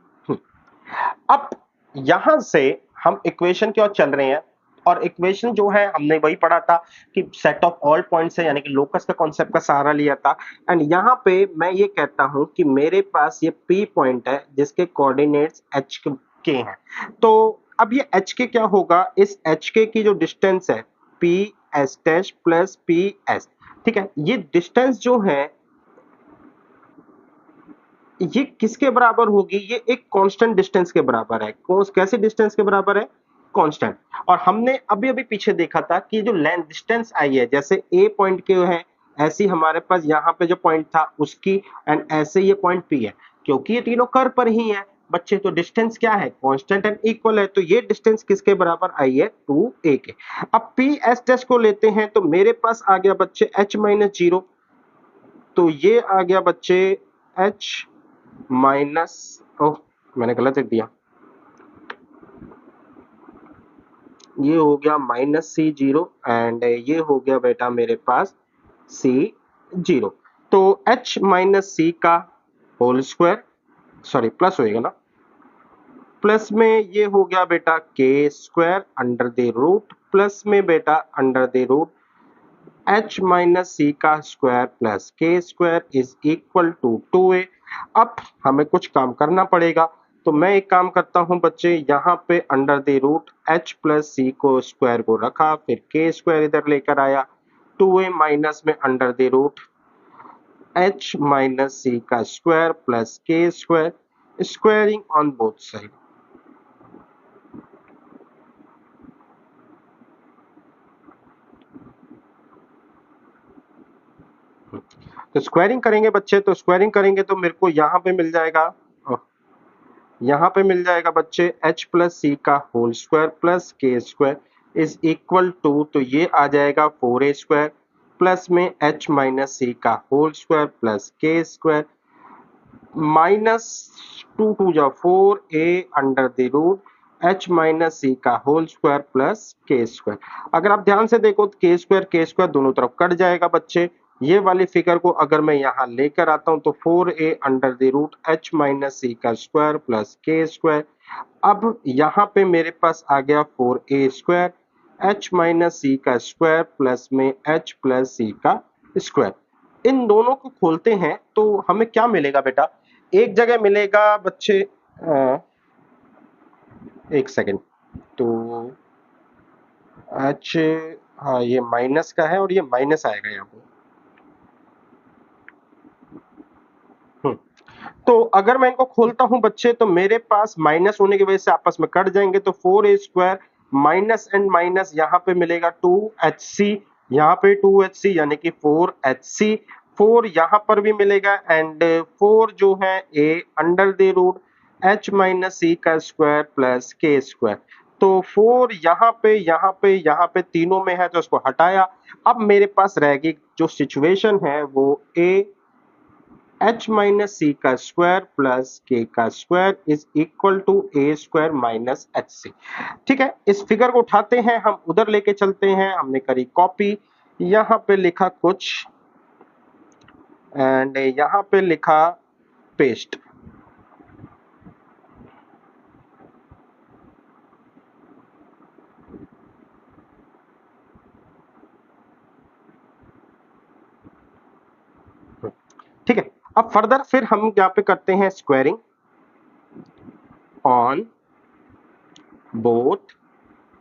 अब यहां से हम इक्वेशन की ओर चल रहे हैं, और इक्वेशन जो है हमने वही पढ़ा था कि सेट ऑफ ऑल पॉइंट्स है, यानी कि लोकस का कॉन्सेप्ट का सहारा लिया था। एंड यहाँ पे मैं ये कहता हूं कि मेरे पास ये पी पॉइंट है जिसके कोऑर्डिनेट्स एच के हैं। तो अब ये एच के क्या होगा, इस एच के की जो डिस्टेंस है P S dash plus P S. ठीक है, ये डिस्टेंस जो है ये किसके बराबर होगी, ये एक कांस्टेंट डिस्टेंस के बराबर है। कैसे डिस्टेंस के बराबर है, कांस्टेंट। और हमने अभी अभी पीछे देखा था कि जो लेंथ डिस्टेंस आई है, जैसे ए पॉइंट के है, ऐसे ही हमारे पास यहाँ पे जो पॉइंट था उसकी, एंड ऐसे ये पॉइंट पी है, क्योंकि ये तीनों कर्व पर ही है बच्चे, तो डिस्टेंस क्या है, कांस्टेंट एंड इक्वल है, तो ये डिस्टेंस किसके बराबर आई है, 2a के। अब पी एस टेस्ट को लेते हैं, तो मेरे पास आ गया बच्चे h माइनस जीरो, तो ये आ गया बच्चे h माइनस, ओह मैंने गलत लिख दिया, ये हो गया माइनस सी जीरो, एंड ये हो गया बेटा मेरे पास सी जीरो। तो h माइनस सी का होल स्क्वायर, सॉरी प्लस होएगा ना, प्लस में ये हो गया बेटा k square under the root, plus में बेटा under the root h minus c का square plus k square is equal to 2a। अब हमें कुछ काम करना पड़ेगा, तो मैं एक काम करता हूं बच्चे, यहाँ पे under the root h plus c को स्क्वायर को रखा, फिर के स्क्वायर इधर लेकर आया, 2a माइनस में under the root h minus c का square plus k square, squaring on both side. तो स्क्वायरिंग करेंगे बच्चे, तो स्क्वायरिंग करेंगे तो मेरे को यहाँ पे मिल जाएगा, यहाँ पे मिल जाएगा बच्चे h प्लस सी का whole square plus k square is equal to, तो ये आ जाएगा 4a स्क्वायर प्लस में h माइनस सी का whole square plus k square, minus two two जा 4a under the root h minus c का whole square plus k square. अगर आप ध्यान से देखो तो के स्क्वायर दोनों तरफ कट जाएगा बच्चे, ये वाली फिगर को अगर मैं यहाँ लेकर आता हूं तो 4a under the root h minus c का स्क्वायर प्लस के स्क्वायर। अब यहाँ पे मेरे पास आ गया 4a square h minus c का स्क्वायर प्लस में h प्लस सी का स्क्वायर। इन दोनों को खोलते हैं तो हमें क्या मिलेगा बेटा, एक जगह मिलेगा बच्चे एक सेकेंड। तो एच, हाँ ये माइनस का है और ये माइनस आएगा यहाँ पे। हम्म, तो अगर मैं इनको खोलता हूं बच्चे तो मेरे पास माइनस होने की वजह से आपस में कट जाएंगे, तो 4a² माइनस एंड माइनस यहाँ पे मिलेगा 2hc, यहाँ पे 2hc यानी कि 4hc, 4 यहाँ पर भी मिलेगा एंड 4 जो है a under the root h minus c का स्क्वायर प्लस के स्क्वायर। तो 4 यहाँ पे तीनों में है तो इसको हटाया। अब मेरे पास रहेगी जो सिचुएशन है वो a h माइनस सी का स्क्वायर प्लस के का square is equal to a square minus h c. ठीक है, इस फिगर को उठाते हैं, हम उधर लेके चलते हैं। हमने करी कॉपी, यहाँ पे लिखा कुछ एंड यहाँ पे लिखा पेस्ट। ठीक है, अब फर्दर फिर हम यहाँ पे करते हैं स्क्वायरिंग ऑन बोथ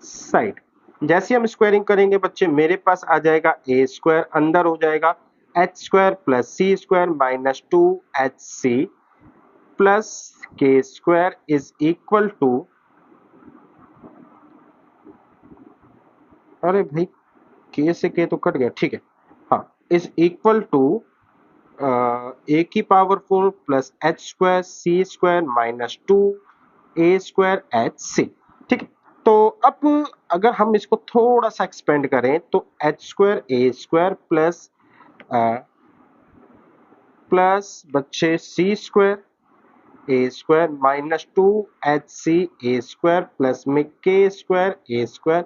साइड। जैसे हम स्क्वायरिंग करेंगे बच्चे मेरे पास आ जाएगा ए स्क्वायर, अंदर हो जाएगा H square plus c square minus 2hc plus k square is equal to, अरे भाई के से के तो कट गया, ठीक है, हाँ, इज इक्वल टू ए की power 4 plus h square c square minus 2a² h c. ठीक है, तो अब अगर हम इसको थोड़ा सा एक्सपेंड करें तो h square a square plus बच्चे c square a square minus 2hc a square plus में k square a square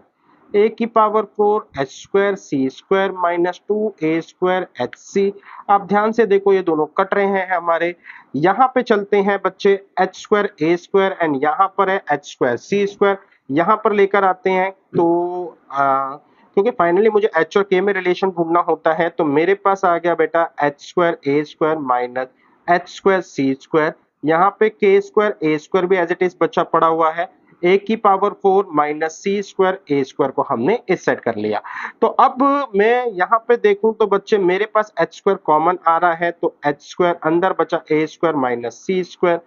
a की power 4 h square c square minus 2a² h c. आप ध्यान से देखो ये दोनों कट रहे हैं हमारे। यहाँ पे चलते हैं बच्चे H square a square and यहाँ पर है एच स्क्वायर सी स्क्वायर, यहाँ पर लेकर आते हैं तो क्योंकि फाइनली मुझे एच और के में रिलेशन ढूंढना होता है, तो मेरे पास आ गया बेटा H square a square minus H square c square, यहाँ पे के स्क्वायर ए स्क्वायर भी एज इट इज बच्चा पड़ा हुआ है, ए की power 4 minus c square a square को हमने इस सेट कर लिया। तो अब मैं यहाँ पे देखूं तो बच्चे मेरे पास एच स्क्वायर कॉमन आ रहा है, तो एच स्क्वायर अंदर बचा a square minus c square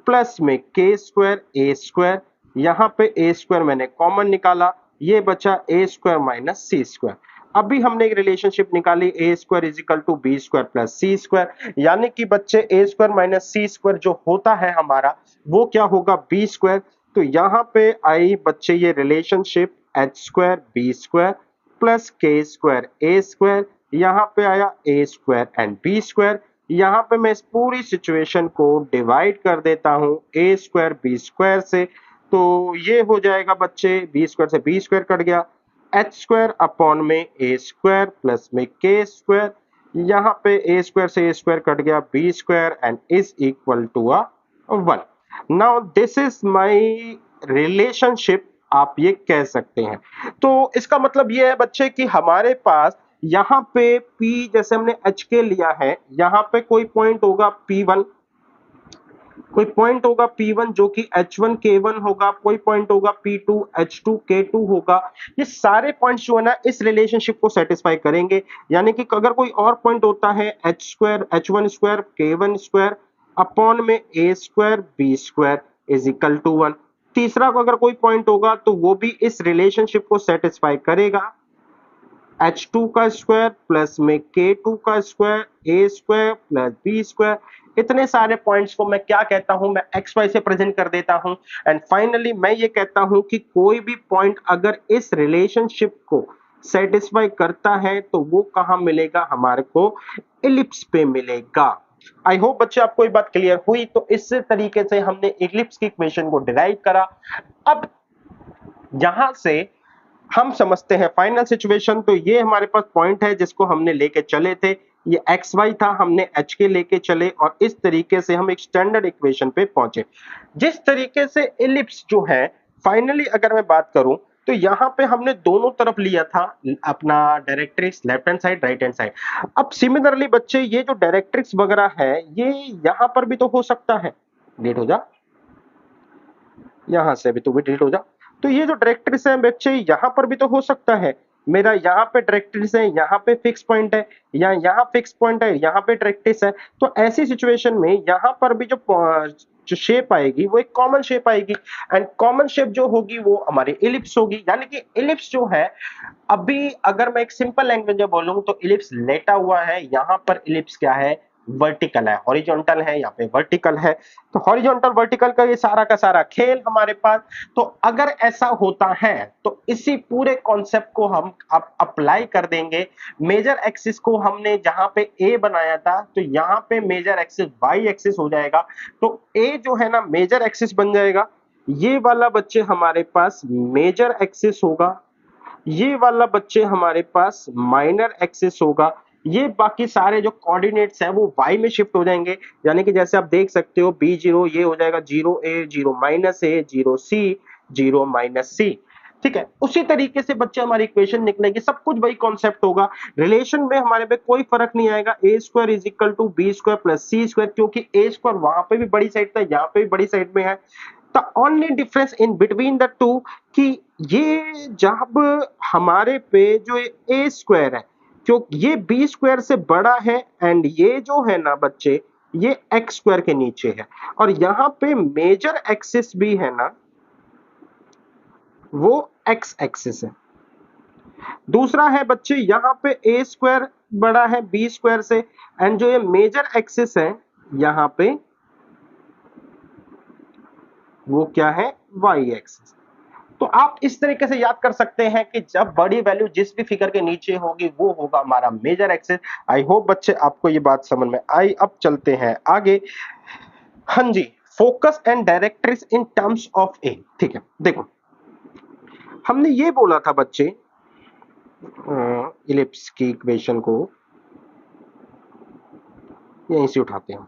plus में के स्क्वायर ए स्क्वायर, यहाँ पे ए स्क्वायर मैंने कॉमन निकाला, ये बचा a square minus c square. अभी हमने एक रिलेशनशिप निकाली a square is equal to b square plus c square, यानी कि बच्चे a square minus c square जो होता है हमारा वो क्या होगा बी स्क्वायर। तो यहाँ पे आई बच्चे ये relationship h square b square plus k square a square, यहाँ पे आया a square and b square. यहाँ पे मैं इस पूरी सिचुएशन को डिवाइड कर देता हूँ ए स्क्वायर बी स्क्वायर से, तो ये हो जाएगा बच्चे बी स्क्वायर से बी स्क्वायर कट गया, एच स्क्वायर अपॉन में ए स्क्वायर प्लस में के स्क्वायर, यहाँ पे ए स्क्वायर से ए स्क्वायर कट गया b square and is equal to 1। Now this is my relationship, आप ये कह सकते हैं। तो इसका मतलब ये है बच्चे कि हमारे पास यहाँ पे P जैसे हमने एच के लिया है, यहाँ पे कोई पॉइंट होगा P1, कोई पॉइंट होगा P1 जो कि H1 K1 होगा, कोई पॉइंट होगा P2 H2 K2 होगा। ये सारे पॉइंट्स जो है ना इस रिलेशनशिप को सेटिस्फाई करेंगे, यानी कि अगर कोई और पॉइंट होता है H square H1 square K1 square upon में A square B square is equal to 1। तीसरा को अगर कोई पॉइंट होगा तो वो भी इस रिलेशनशिप को सेटिस्फाई करेगा, H2 का स्क्वायर प्लस में K2 का square A square plus B square. इतने सारे पॉइंट्स को मैं क्या कहता हूं, मैं एक्स वाई से प्रेजेंट कर देता हूं एंड फाइनली मैं ये कहता हूं कि कोई भी पॉइंट अगर इस रिलेशनशिप को सेटिस्फाई करता है तो वो कहां मिलेगा, हमारे को इलिप्स पे मिलेगा। आई होप बच्चे आपको ये बात क्लियर हुई। तो इस तरीके से हमने इलिप्स की इक्वेशन को डिराइव करा। अब यहां से हम समझते हैं फाइनल सिचुएशन। तो ये हमारे पास पॉइंट है जिसको हमने लेके चले थे, ये एक्स वाई था, हमने एच के लेके चले और इस तरीके से हम एक स्टैंडर्ड इक्वेशन पे पहुंचे। जिस तरीके से इलिप्स जो है फाइनली अगर मैं बात करूं तो यहाँ पे हमने दोनों तरफ लिया था अपना directrix, left hand side right hand side. अब सिमिलरली बच्चे ये जो डायरेक्ट्रिक्स वगैरह है ये यहाँ पर भी तो हो सकता है, लेट हो जा, यहां से भी तू भी डिलीट हो जा। तो ये जो डायरेक्ट्रिक्स है बच्चे, यहाँ पर भी तो हो सकता है मेरा, यहाँ पे डायरेक्ट्रिक्स है, यहाँ पे फिक्स पॉइंट है, या यहाँ फिक्स पॉइंट है, यहाँ पे डायरेक्ट्रिक्स है। तो ऐसी सिचुएशन में यहाँ पर भी जो शेप आएगी वो एक कॉमन शेप आएगी, एंड कॉमन शेप जो होगी वो हमारी इलिप्स होगी। यानी कि इलिप्स जो है, अभी अगर मैं एक सिंपल लैंग्वेज में बोलूं तो इलिप्स लेटा हुआ है, यहां पर इलिप्स क्या है, वर्टिकल है, हॉरिजॉन्टल है, यहाँ पे वर्टिकल है। तो हॉरिजॉन्टल वर्टिकल का ये सारा का सारा खेल हमारे पास। तो अगर ऐसा होता है तो इसी पूरे कॉन्सेप्ट को हम अब अप्लाई कर देंगे। मेजर एक्सिस को हमने जहां पे ए बनाया था, तो यहाँ पे मेजर एक्सिस वाई एक्सिस हो जाएगा। तो ए जो है ना मेजर एक्सिस बन जाएगा, ये वाला बच्चे हमारे पास मेजर एक्सिस होगा, ये वाला बच्चे हमारे पास माइनर एक्सिस होगा। ये बाकी सारे जो कोऑर्डिनेट्स है वो y में शिफ्ट हो जाएंगे। यानी कि जैसे आप देख सकते हो b0 ये हो जाएगा 0a 0 minus a 0c 0 minus c। ठीक है, उसी तरीके से बच्चे हमारी इक्वेशन निकलेगी, सब कुछ वही कॉन्सेप्ट होगा। रिलेशन में हमारे पे कोई फर्क नहीं आएगा, a square is equal to b square plus c square, क्योंकि ए स्क्वायर वहां पे भी बड़ी साइड था, यहाँ पे भी बड़ी साइड में है। The only difference in between the two कि ये जब हमारे पे जो ए स्क्वायर है, जो ये बी स्क्वायर से बड़ा है, एंड ये जो है ना बच्चे ये एक्स स्क्वायर के नीचे है, और यहाँ पे मेजर एक्सिस भी है ना वो एक्स एक्सिस है। दूसरा है बच्चे यहाँ पे ए स्क्वायर बड़ा है बी स्क्वायर से, एंड जो ये मेजर एक्सिस है यहाँ पे वो क्या है, वाई एक्सिस। तो आप इस तरीके से याद कर सकते हैं कि जब बड़ी वैल्यू जिस भी फिगर के नीचे होगी वो होगा हमारा मेजर एक्सिस। आई होप बच्चे आपको ये बात समझ में आई। अब चलते हैं आगे। हाँ जी, focus and directrix in terms of a. ठीक है, देखो हमने ये बोला था बच्चे, इलिप्स की इक्वेशन को यहीं से उठाते हैं।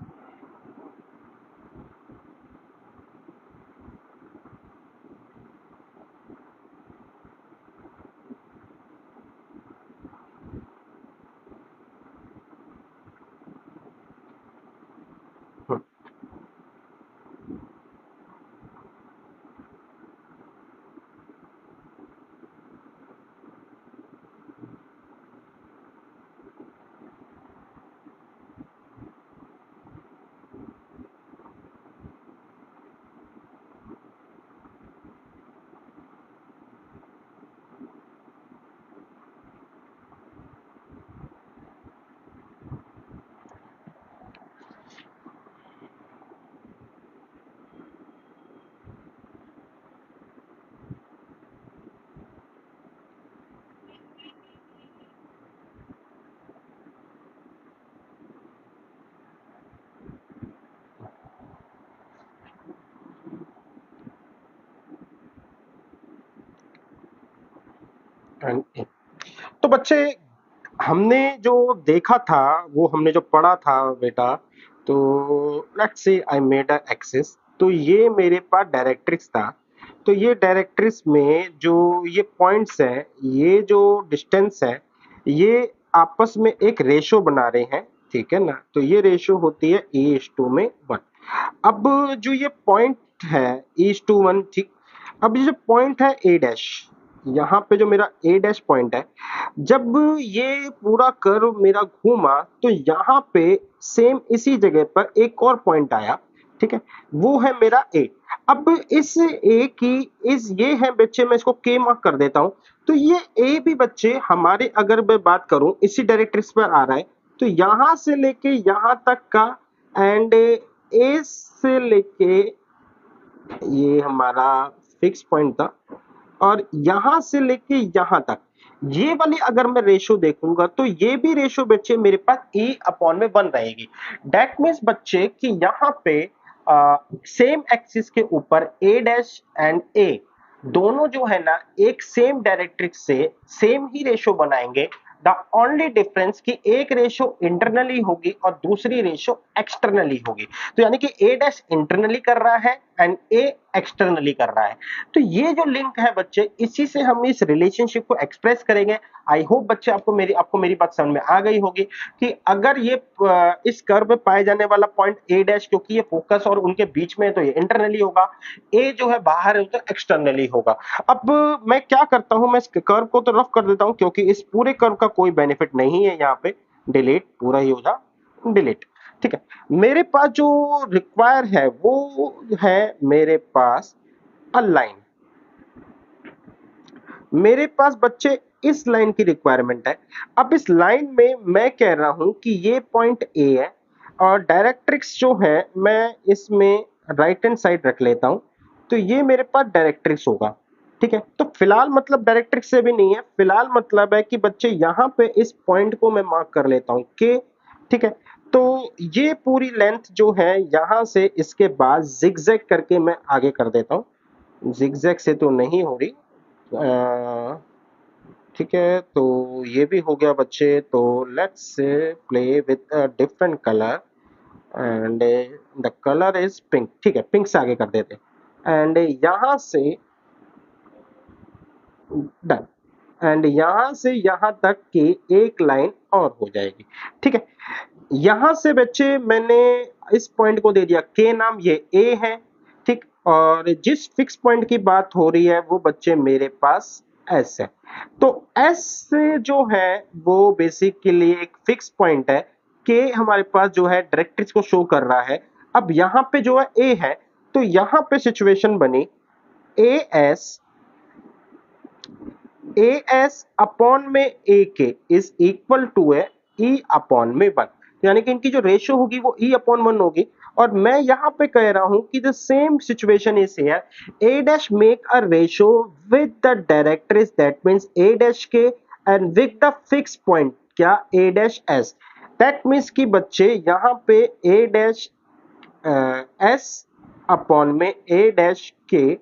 एंड ए। तो बच्चे हमने जो देखा था, वो हमने जो पढ़ा था बेटा, तो let's say I made a axis, तो ये मेरे पास डायरेक्ट्रिक्स था। तो ये डायरेक्ट्रिक्स में जो ये पॉइंट्स है, ये जो डिस्टेंस है, ये आपस में एक रेशो बना रहे हैं। ठीक है ना, तो ये रेशो होती है E:1 में 1। अब जो ये पॉइंट है E:1, ठीक। अब ये जो पॉइंट है ए डैश, यहाँ पे जो मेरा ए डैश पॉइंट है, जब ये पूरा कर्व मेरा घूमा तो यहाँ पे सेम इसी जगह पर एक और पॉइंट आया। ठीक है, वो है मेरा ए। अब इस ए की इस ये है बच्चे, मैं इसको के मार्क कर देता हूं। तो ये ए भी बच्चे हमारे, अगर मैं बात करूं इसी डायरेक्ट्रिक्स पर आ रहा है, तो यहां से लेके यहां तक का, एंड ए से लेके ये हमारा फिक्स पॉइंट था, और यहां से लेके यहां तक ये वाली अगर मैं रेशो देखूंगा तो ये भी रेशो बच्चे मेरे पास E/1 रहेगी। दैट मीन्स बच्चे कि यहाँ पे सेम एक्सिस के ऊपर ए डैश एंड ए दोनों जो है ना एक सेम डायरेक्ट्रिक्स से सेम ही रेशो बनाएंगे। द ओनली डिफरेंस कि एक रेशो इंटरनली होगी और दूसरी रेशो एक्सटर्नली होगी। तो यानी कि ए डैश इंटरनली कर रहा है एंड ए एक्सटर्नली कर रहा है। तो ये जो लिंक है बच्चे, इसी से हम इस रिलेशनशिप को एक्सप्रेस करेंगे। आई होप बच्चे आपको मेरी बात समझ में आ गई होगी कि अगर ये इस कर्व में पाए जाने वाला पॉइंट ए डैश, क्योंकि ये फोकस और उनके बीच में है तो ये इंटरनली होगा, ए जो है बाहर है तो एक्सटर्नली होगा। अब मैं क्या करता हूं, मैं इस कर्व को तो रफ कर देता हूं क्योंकि इस पूरे कर्व का कोई बेनिफिट नहीं है यहाँ पे। डिलीट, पूरा ही हो जा डिलीट। ठीक है, मेरे पास जो रिक्वायर है वो है मेरे पास अ लाइन। मेरे पास बच्चे इस लाइन की रिक्वायरमेंट है। अब इस लाइन में मैं कह रहा हूं कि ये पॉइंट ए है और डायरेक्ट्रिक्स जो है मैं इसमें राइट हैंड साइड रख लेता हूं, तो ये मेरे पास डायरेक्ट्रिक्स होगा। ठीक है, तो फिलहाल मतलब डायरेक्ट्रिक्स से भी नहीं है, फिलहाल मतलब है कि बच्चे यहां पे इस पॉइंट को मैं मार्क कर लेता हूं के। ठीक है, तो ये पूरी लेंथ जो है यहां से इसके बाद जिगजैग करके मैं आगे कर देता हूं। जिगजैग से तो नहीं हो रही, ठीक है, तो ये भी हो गया बच्चे। तो let's play with a different colour and the colour is pink. ठीक है, पिंक से आगे कर देते एंड यहां से डन, एंड यहां से यहां तक की एक लाइन और हो जाएगी। ठीक है, यहां से बच्चे मैंने इस पॉइंट को दे दिया के नाम, ये ए है। ठीक, और जिस फिक्स पॉइंट की बात हो रही है वो बच्चे मेरे पास एस है। तो एस जो है वो बेसिकली एक फिक्स पॉइंट है के हमारे पास जो है डायरेक्ट्रिक्स को शो कर रहा है। अब यहां पे जो है ए है, तो यहां पे सिचुएशन बनी ए एस अपॉन में ए के इज इक्वल टू है ई अपॉन में वन, यानी कि इनकी जो रेशियो होगी वो ई अपॉन वन होगी। और मैं यहां पे कह रहा हूं कि the same situation is here, a dash make a ratio with the directrix, that means a dash k and with the fix point क्या a dash s. That means कि बच्चे यहां पे ए डैश एस अपॉन में a dash k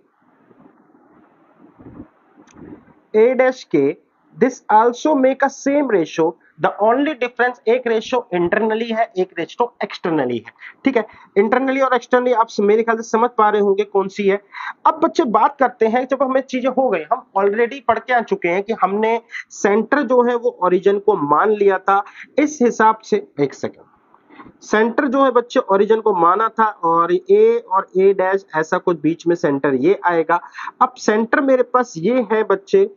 a dash k, this also make a same ratio, the only difference एक ratio internally है, एक ratio externally है। ठीक है, इंटरनली और एक्सटर्नली आप मेरे ख्याल से समझ पा रहे होंगे कौन सी है। अब बच्चे बात करते हैं, जब हमें चीजें हो गई, हम ऑलरेडी पढ़ के आ चुके हैं कि हमने सेंटर जो है वो ओरिजिन को मान लिया था। इस हिसाब से एक सेकेंड, सेंटर जो है बच्चे ओरिजिन को माना था और ए डैश ऐसा कुछ बीच में सेंटर ये आएगा। अब सेंटर मेरे पास ये है बच्चे,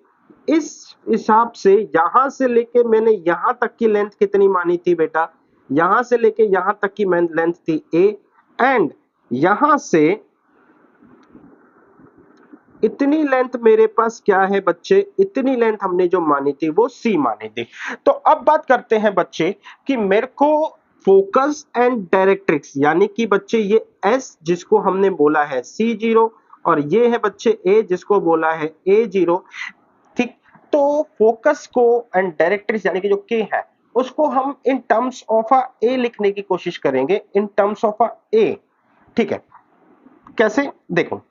इस हिसाब से यहां से लेके मैंने यहां तक की लेंथ कितनी मानी थी बेटा, यहां से लेके यहां तक की लेंथ थी ए, एंड यहां से इतनी लेंथ मेरे पास क्या है बच्चे, इतनी लेंथ हमने जो मानी थी वो सी मानी थी। तो अब बात करते हैं बच्चे कि मेरे को फोकस एंड डायरेक्ट्रिक्स, यानी कि बच्चे ये एस जिसको हमने बोला है सी जीरो, और ये है बच्चे ए जिसको बोला है ए जीरो। ठीक, तो फोकस को एंड डायरेक्ट्रिक्स यानी कि जो के है उसको हम इन टर्म्स ऑफ अ ए लिखने की कोशिश करेंगे, इन टर्म्स ऑफ अ ए। ठीक है, कैसे देखो,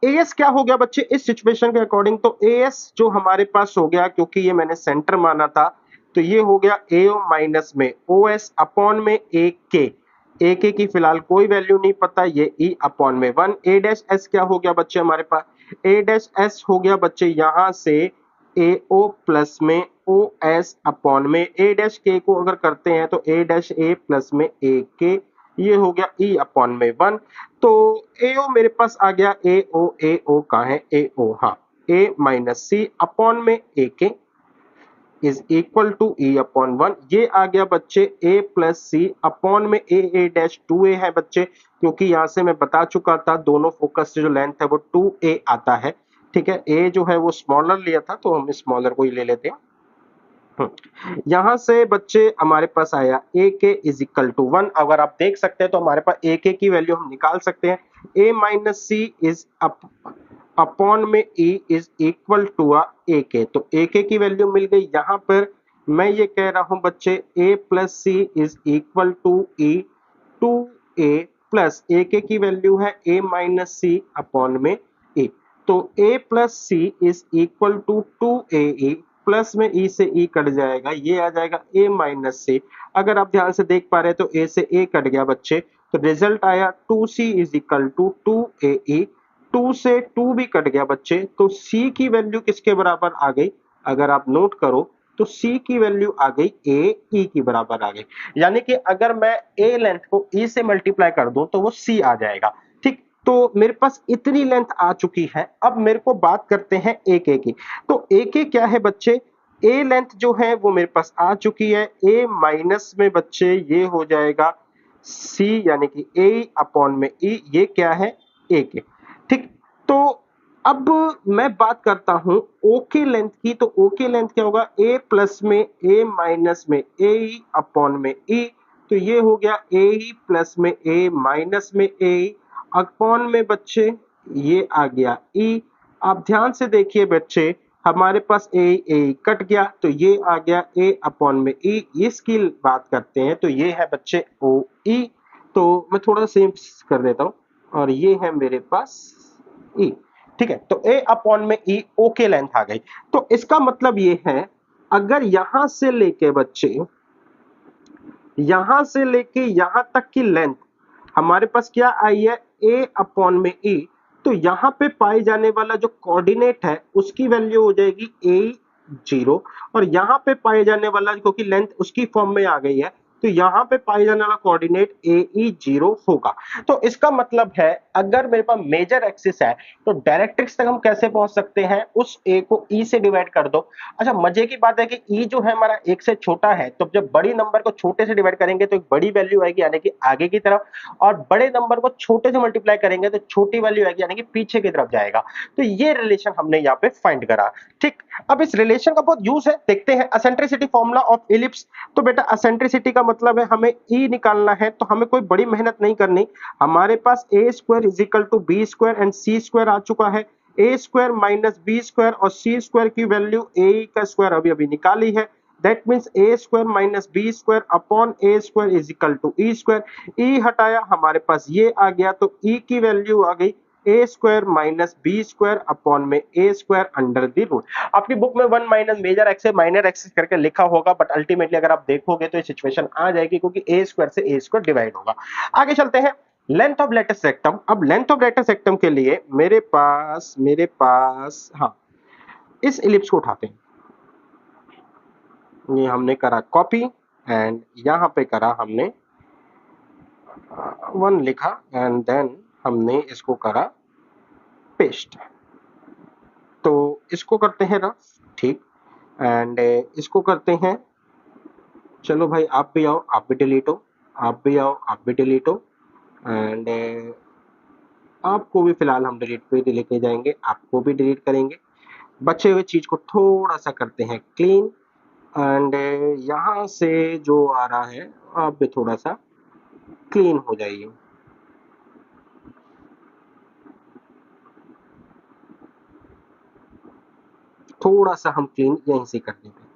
एएस क्या हो गया बच्चे इस सिचुएशन के अकॉर्डिंग, तो एएस जो हमारे पास हो गया, क्योंकि ये मैंने सेंटर माना था, तो ये हो गया एओ माइनस में ओएस अपॉन में ए के की फिलहाल कोई वैल्यू नहीं पता, ये ई अपॉन में वन। ए डैश एस क्या हो गया बच्चे हमारे पास, ए डैश एस हो गया बच्चे यहां से ए ओ प्लस में ओ एस अपॉन में ए डैश के को अगर करते हैं तो ए डैश ए प्लस में ए के, ये हो गया ई अपॉन में वन। तो ए ओ मेरे पास आ गया ए ओ कहाँ है ए ओ, हाँ ए माइनस सी अपॉन में ए के is equal to e upon one. ये आ गया बच्चे ए प्लस सी अपॉन में ए डैश टू ए है बच्चे, क्योंकि यहां से मैं बता चुका था दोनों फोकस से जो लेंथ है वो टू ए आता है। ठीक है, ए जो है वो स्मॉलर लिया था तो हम स्मॉलर को ही ले लेते हैं। यहां से बच्चे हमारे पास आया ए के इज इक्वल टू वन। अगर आप देख सकते हैं तो हमारे पास ए के की वैल्यू हम निकाल सकते हैं, a minus c is upon में e is equal to a a के, तो ए के की वैल्यू मिल गई। यहां पर मैं ये कह रहा हूं बच्चे a plus c is equal to e two a plus a के की वैल्यू है ए माइनस सी अपॉन में ए, तो a plus c is equal to two a e plus में ई से ई कट जाएगा, ये आ जाएगा ए माइनस से। अगर आप ध्यान से देख पा रहे हैं तो ए से ए कट गया बच्चे, तो रिजल्ट आया 2c is equal to 2AE। 2 से 2 भी कट गया बच्चे, तो c की वैल्यू किसके बराबर आ गई? अगर आप नोट करो तो c की वैल्यू आ गई AE की बराबर आ गई। यानी कि अगर मैं a लेंथ को e से मल्टीप्लाई कर दूं तो वो c आ जाएगा। ठीक, तो मेरे पास इतनी लेंथ आ चुकी है। अब मेरे को बात करते हैं एक एक की। तो एक एक क्या है बच्चे? ए लेंथ जो है वो मेरे पास आ चुकी है। ए माइनस में बच्चे ये हो जाएगा सी, यानी कि ए अपॉन में ई, ये क्या है? ए के। ठीक, तो अब मैं बात करता हूं ओ के लेंथ की। तो ओ के लेंथ क्या होगा? ए प्लस में ए माइनस में ए अपॉन में ई। तो ये हो गया ए प्लस में ए माइनस में ए अपॉन में बच्चे ये आ गया ई। आप ध्यान से देखिए बच्चे, हमारे पास ए कट गया तो ये आ गया ए अपॉन में ई। इसकी बात करते हैं तो ये है बच्चे ओ ई। तो मैं थोड़ा सा कर देता हूं, और ये है मेरे पास ई। ठीक है, तो ए अपॉन में ई ओ के लेंथ आ गई। तो इसका मतलब ये है, अगर यहां से लेके बच्चे, यहां से लेके यहां तक की लेंथ हमारे पास क्या आई है? ए अपॉन में ई। तो यहां पे पाए जाने वाला जो कोऑर्डिनेट है उसकी वैल्यू हो जाएगी ए जीरो, और यहां पे पाए जाने वाला, क्योंकि लेंथ उसकी फॉर्म में आ गई है, तो यहां पे पाए जाने वाला कोऑर्डिनेट ए ई जीरो होगा। तो इसका मतलब है, अगर मेरे पास मेजर एक्सिस है तो डायरेक्ट्रिक्स तक हम कैसे पहुंच सकते हैं? उस ए को ई से डिवाइड कर दो। अच्छा, मजे की बात है कि ई जो है हमारा एक से छोटा है, तो जब बड़ी नंबर को छोटे से डिवाइड करेंगे तो एक बड़ी वैल्यू आएगी, यानी कि आगे की तरफ, और बड़े नंबर को छोटे से मल्टीप्लाई करेंगे तो छोटी वैल्यू आएगी, यानी कि पीछे की तरफ जाएगा। तो ये रिलेशन हमने यहाँ पे फाइंड करा। ठीक, अब इस रिलेशन का बहुत यूज है, देखते हैं। Eccentricity formula of ellipse. तो बेटा एसेंट्रिसिटी का मतलब है हमें ई निकालना है, तो हमें कोई बड़ी मेहनत नहीं करनी। हमारे पास a square is equal to b square and c square आ चुका है। A square minus b square और सी स्क्वायर की वैल्यू ए का स्क्वायर अभी अभी निकाली है। That means a square minus b square upon a square is equal to e square. E हटाया, हमारे पास ये आ गया, तो ई की वैल्यू आ गई a square minus b square upon में a square under the root. आपकी बुक में one minus major axis minor axis करके लिखा होगा, बट अल्टीमेटली अगर आप देखोगे तो ये सिचुएशन आ जाएगी, क्योंकि ए स्क्वायर से ए स्क्वायर डिवाइड होगा। आगे चलते हैं, लेंथ ऑफ लेटेस्ट रेक्टम। अब लेंथ ऑफ लेटेस्ट रेक्टम के लिए मेरे पास हाँ, इस इलिप्स को उठाते हैं। ये हमने करा कॉपी, एंड यहां पे करा हमने वन लिखा, एंड देन हमने इसको करा पेस्ट। तो इसको करते हैं रफ, ठीक, एंड इसको करते हैं। चलो भाई, आप भी आओ, आप भी डिलीट हो, आप भी आओ, आप भी डिलीट हो, एंड आपको भी फिलहाल हम डिलीट पे लेके जाएंगे, आपको भी डिलीट करेंगे। बचे हुए चीज को थोड़ा सा करते हैं क्लीन, एंड यहाँ से जो आ रहा है आप भी थोड़ा सा क्लीन हो जाइए। थोड़ा सा हम क्लीन यहीं से कर देते हैं।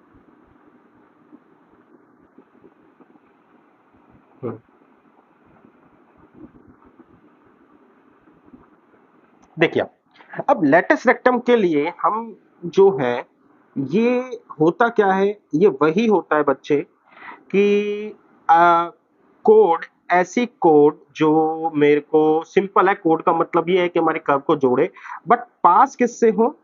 देखिए, अब लेटेस्ट रेक्टम के लिए हम जो है, ये होता क्या है? ये वही होता है बच्चे कि कोड, ऐसी कोड जो मेरे को सिंपल है। कोड का मतलब ये है कि हमारे कर्व को जोड़े, बट पास किससे हो?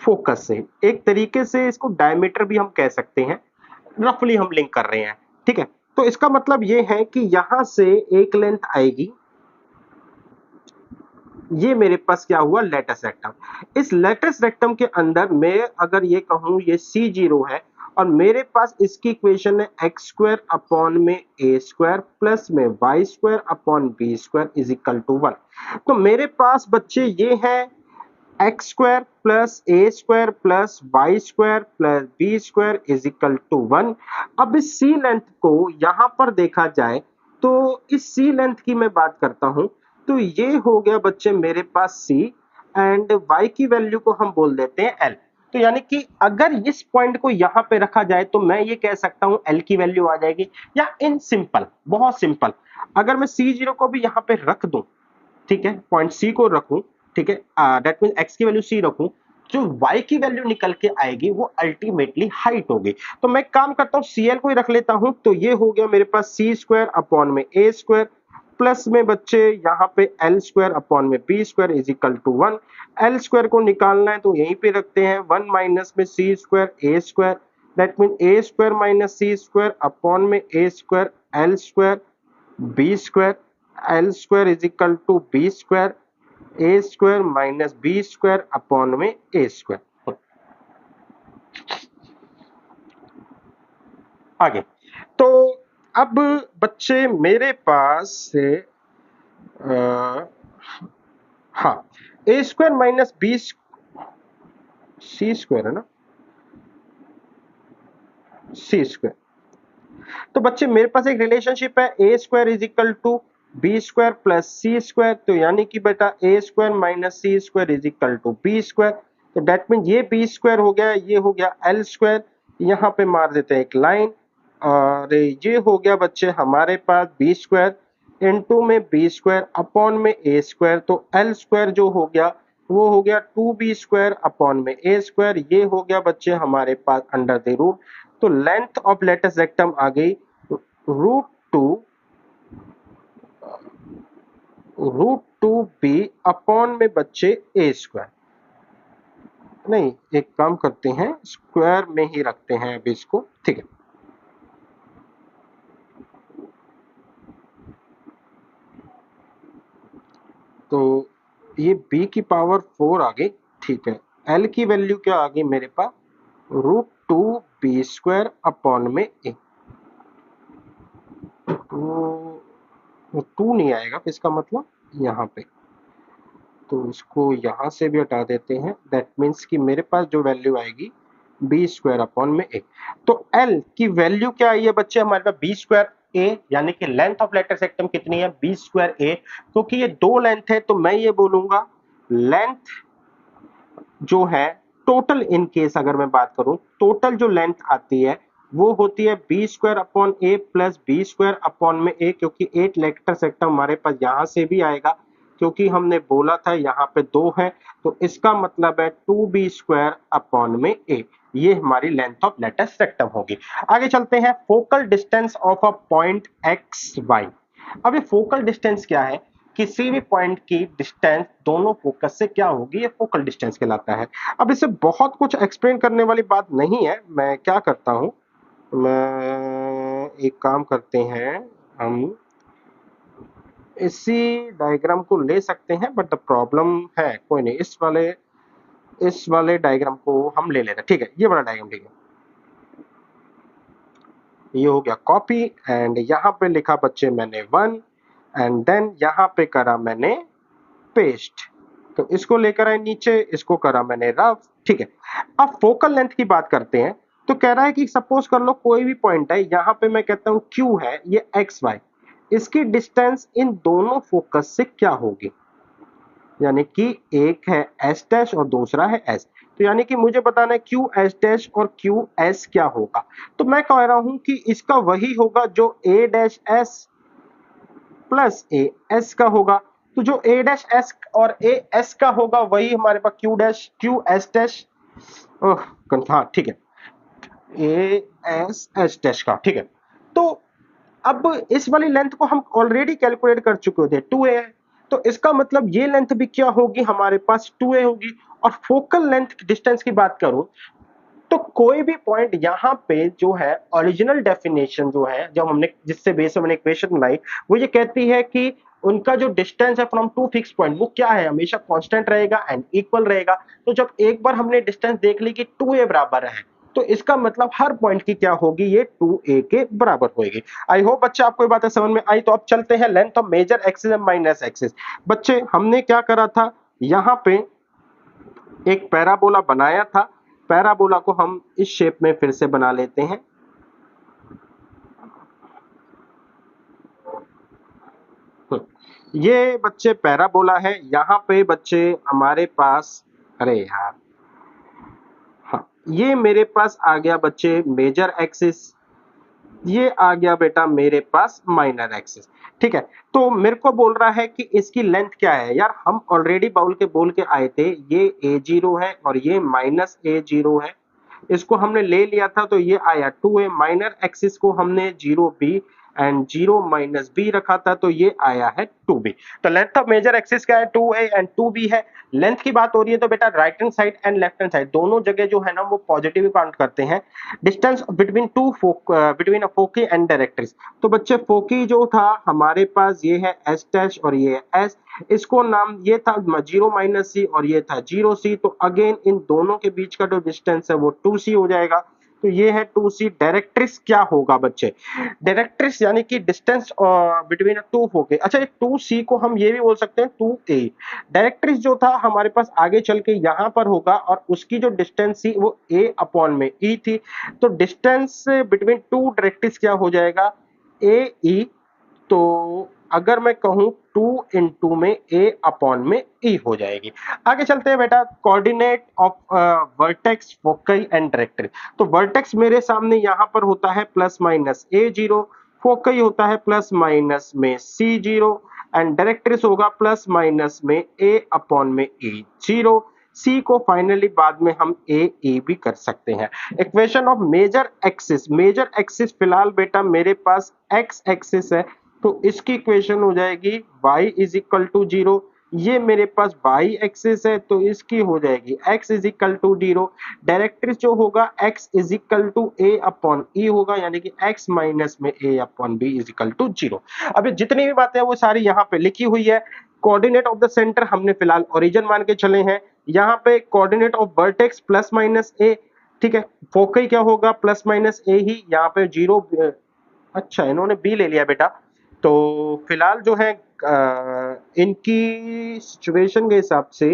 फोकस से। एक तरीके से इसको डायमीटर भी हम कह सकते हैं, रफली हम लिंक कर रहे हैं। ठीक है, तो इसका मतलब ये है कि यहां से एक लेंथ आएगी, ये मेरे पास क्या हुआ? Latus rectum. इस लेटेस्ट रेक्टम के अंदर मैं अगर ये कहूं ये सी जीरो है, और मेरे पास इसकी इक्वेशन है एक्स स्क्वायर अपॉन में ए स्क्वायर प्लस में y square upon b square is equal to one. तो मेरे पास बच्चे ये है x square plus a square plus y square plus b square is equal to one. अब इस सी लेंथ को यहां पर देखा जाए तो इस सी लेंथ की मैं बात करता हूं, तो ये हो गया बच्चे मेरे पास सी, एंड y की वैल्यू को हम बोल देते हैं l। तो यानी कि अगर इस पॉइंट को यहां पे रखा जाए तो मैं ये कह सकता हूं l की वैल्यू आ जाएगी। या इन सिंपल, बहुत सिंपल, अगर मैं c0 को भी यहां पे रख दूं, ठीक है, पॉइंट c को रखूं, ठीक है, दैट मीन x की वैल्यू c रखूं, जो y की वैल्यू निकल के आएगी वो अल्टीमेटली हाइट होगी। तो मैं काम करता हूं cl को ही रख लेता हूं, तो ये हो गया मेरे पास सी स्क्वायर अपॉन में ए स्क्वायर प्लस में बच्चे यहाँ पे एल स्क्वायर अपॉन में b square is equal to 1। L square को निकालना है तो यहीं पे रखते हैं, 1 माइनस में c square a square, that mean a square minus c square upon में a square l square b square, l square is equal to b square a square minus b square upon में a square. आगे तो अब बच्चे मेरे पास से हाँ a square minus b c square है ना, सी स्क्वायर। तो बच्चे मेरे पास एक रिलेशनशिप है a square is equal to b square plus c square, तो यानी कि बेटा a square minus c square is equal to b square. तो डेट मीन ये बी स्क्वायर हो गया, ये हो गया एल स्क्वायर, यहाँ पे मार देते हैं एक लाइन, और ये हो गया बच्चे हमारे पास बी स्क्वायर इनटू में बी स्क्वायर अपॉन में ए स्क्वायर। तो एल स्क्वायर जो हो गया वो हो गया 2b स्क्वायर अपॉन में ए स्क्वायर, ये हो गया बच्चे हमारे पास अंडर द रूट। तो लेंथ ऑफ लेटस रेक्टम आ गई रूट टू बी अपॉन में बच्चे ए स्क्वायर। नहीं, एक काम करते हैं, स्क्वायर में ही रखते हैं अभी इसको, ठीक है। तो ये b की पावर 4 आ गई, ठीक है। l की वैल्यू क्या आ गई मेरे पास, root two b square upon में ए। तो 2 नहीं आएगा, इसका मतलब यहाँ पे, तो इसको यहाँ से भी हटा देते हैं। दैट मीन्स कि मेरे पास जो वैल्यू आएगी बी स्क्वायर अपॉन में ए। तो एल की वैल्यू क्या आई है बच्चे हमारे पास, बी स्क्वायर ए, यानी कि लेंथ ऑफ लेटस रेक्टम कितनी है, बी स्क्वायर ए। क्योंकि ये दो लेंथ है तो मैं ये बोलूंगा लेंथ जो है टोटल, इन केस अगर मैं बात करूं टोटल जो लेंथ आती है वो होती है बी स्क्वायर अपॉन ए प्लस बी स्क्वायर अपॉन में ए, क्योंकि 8 लेटस रेक्टम हमारे पास यहां से भी आएगा, क्योंकि हमने बोला था यहाँ पे 2 है, तो इसका मतलब है 2b स्क्वायर अपॉन में a। ये हमारी लेंथ ऑफ लेटस रेक्टम होगी। आगे चलते हैं, focal distance of a point x y. अब ये फोकल डिस्टेंस क्या है, किसी भी पॉइंट की डिस्टेंस दोनों फोकस से क्या होगी, ये फोकल डिस्टेंस कहलाता है। अब इसे बहुत कुछ एक्सप्लेन करने वाली बात नहीं है, मैं क्या करता हूं, मैं एक काम करते हैं, हम इसी डायग्राम को ले सकते हैं, बट द प्रॉब्लम है, कोई नहीं, इस वाले डायग्राम को हम ले लेते हैं, ठीक है। ये वाला डायग्राम, ठीक है, ये हो गया कॉपी, एंड यहाँ पे लिखा बच्चे मैंने 1, एंड देन यहाँ पे करा मैंने पेस्ट, तो इसको लेकर आए नीचे, इसको करा मैंने रफ, ठीक है। अब फोकल लेंथ की बात करते हैं, तो कह रहा है कि सपोज कर लो कोई भी पॉइंट है, यहाँ पे मैं कहता हूँ Q है, ये एक्स वाई, इसकी डिस्टेंस इन दोनों फोकस से क्या होगी, यानी कि एक है एस डैश और दूसरा है एस, तो यानी कि मुझे बताना है क्यू एस डैश और क्यू एस क्या होगा। तो मैं कह रहा हूं कि इसका वही होगा जो a dash s plus a s का होगा, तो जो ए डैश एस और ए एस का होगा वही हमारे पास q dash q s dash, हाँ ठीक है, ए एस एस डैश का, ठीक है। तो अब इस वाली लेंथ को हम ऑलरेडी कैलकुलेट कर चुके थे, 2a है, तो इसका मतलब ये लेंथ भी क्या होगी हमारे पास, 2a होगी। और फोकल लेंथ डिस्टेंस की बात करूं तो कोई भी पॉइंट यहाँ पे जो है, ओरिजिनल डेफिनेशन जो है, जब हमने जिससे बेस हमने इक्वेशन बनाई, वो ये कहती है कि उनका जो डिस्टेंस है फ्रॉम टू फिक्स पॉइंट, वो क्या है, हमेशा कांस्टेंट रहेगा एंड इक्वल रहेगा। तो जब एक बार हमने डिस्टेंस देख ली कि 2a बराबर है, तो इसका मतलब हर पॉइंट की क्या होगी, ये 2a के बराबर होगी। आई होप बच्चे आपको ये बातें समझ में आई। तो अब चलते हैं length of major axis and minus axis. बच्चे हमने क्या करा था, यहाँ पे एक पैराबोला बनाया था, पैराबोला को हम इस शेप में फिर से बना लेते हैं। ये बच्चे पैराबोला है, यहाँ पे बच्चे हमारे पास, अरे यार, हाँ, ये मेरे पास आ गया बच्चे मेजर एक्सिस, ये आ गया बेटा मेरे पास माइनर एक्सिस, ठीक है। तो मेरे को बोल रहा है कि इसकी लेंथ क्या है, यार हम ऑलरेडी बोल के आए थे, ये a0 है और ये माइनस a0 है, इसको हमने ले लिया था, तो ये आया 2a। माइनर एक्सिस को हमने 0b एंड 0 माइनस बी रखा था तो ये आया है 2b। तो लेंथ ऑफ मेजर एक्सिस क्या है 2a एंड 2b है। लेंथ की बात हो रही है तो बेटा right hand side and left hand side दोनों जगह जो है ना वो पॉजिटिव काउंट करते हैं। Distance between between a foci and directrix, तो बच्चे फोकी जो था हमारे पास ये है एस डैश और ये है एस, इसको नाम ये था 0 माइनस सी और ये था 0 सी, तो अगेन इन दोनों के बीच का जो डिस्टेंस है वो 2c हो जाएगा। तो ये है 2c। डायरेक्ट्रिक्स क्या होगा बच्चे, डायरेक्ट्रिक्स यानी कि डिस्टेंस बिटवीन टू फोके। अच्छा, 2c को हम ये भी बोल सकते हैं 2a। डायरेक्ट्रिक्स जो था हमारे पास आगे चल के यहाँ पर होगा और उसकी जो डिस्टेंस थी वो a अपॉन में e थी। तो डिस्टेंस बिटवीन टू डायरेक्ट्रिक्स क्या हो जाएगा a e। तो अगर मैं कहूं 2 इंटू में a अपॉन में e हो जाएगी। आगे चलते हैं बेटा, coordinate of vertex foci and directrix. तो वर्टेक्स मेरे सामने यहां पर होता है प्लस माइनस a0, फोकई होता है प्लस माइनस में c0 एंड डायरेक्ट्रिक्स होगा प्लस माइनस में a अपॉन में e0। सी को फाइनली बाद में हम ए भी कर सकते हैं। Equation of major axis, major axis फिलहाल बेटा मेरे पास एक्स एक्सिस है तो इसकी इक्वेशन हो जाएगी y इज इक्वल टू 0। ये मेरे पास y एक्सिस है तो इसकी हो जाएगी x is equal to 0। Directrix जो होगा x is equal to a upon e होगा, यानी कि x माइनस में a upon b is equal to 0। अब जितनी भी बातें हैं वो सारी यहाँ पे लिखी हुई है। कोऑर्डिनेट ऑफ द सेंटर हमने फिलहाल ओरिजिन मान के चले हैं। यहाँ पे coordinate of vertex plus minus a, ठीक है। फोकई क्या होगा प्लस माइनस a ही, यहाँ पे 0। अच्छा, इन्होंने b ले लिया बेटा। तो फिलहाल जो है इनकी सिचुएशन के हिसाब से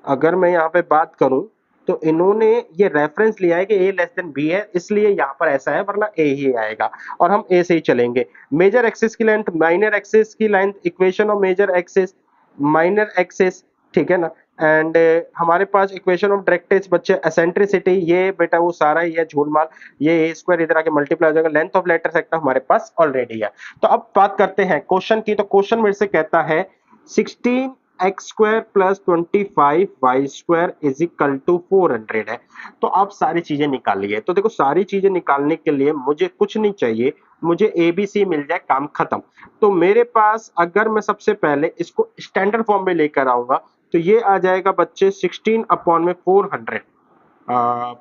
अगर मैं यहाँ पे बात करूं तो इन्होंने ये रेफरेंस लिया है कि a लेस देन b है, इसलिए यहाँ पर ऐसा है, वरना a ही आएगा और हम a से ही चलेंगे। मेजर एक्सिस की लेंथ, माइनर एक्सिस की length, equation of major axis, minor axis, ठीक है ना। एंड हमारे पास इक्वेशन ऑफ डायरेक्ट्रिक्स बच्चे, एसेंट्रिसिटी, ये बेटा वो सारा ही है झोलमाल। ये a स्क्वायर इधर आके मल्टीप्लाई हो जाएगा। लेंथ ऑफ लेटर सेक्टर हमारे पास ऑलरेडी है। तो अब बात करते हैं क्वेश्चन की। तो क्वेश्चन मेरे से कहता है 16 x square plus 25 y square is equal to 400 है। तो आप सारी चीजें निकालिए। तो देखो सारी चीजें निकालने के लिए मुझे कुछ नहीं चाहिए, मुझे ABC मिल जाए, काम खत्म। तो मेरे पास अगर मैं सबसे पहले इसको स्टैंडर्ड फॉर्म में लेकर आऊंगा तो ये आ जाएगा बच्चे 16 अपॉन में 400,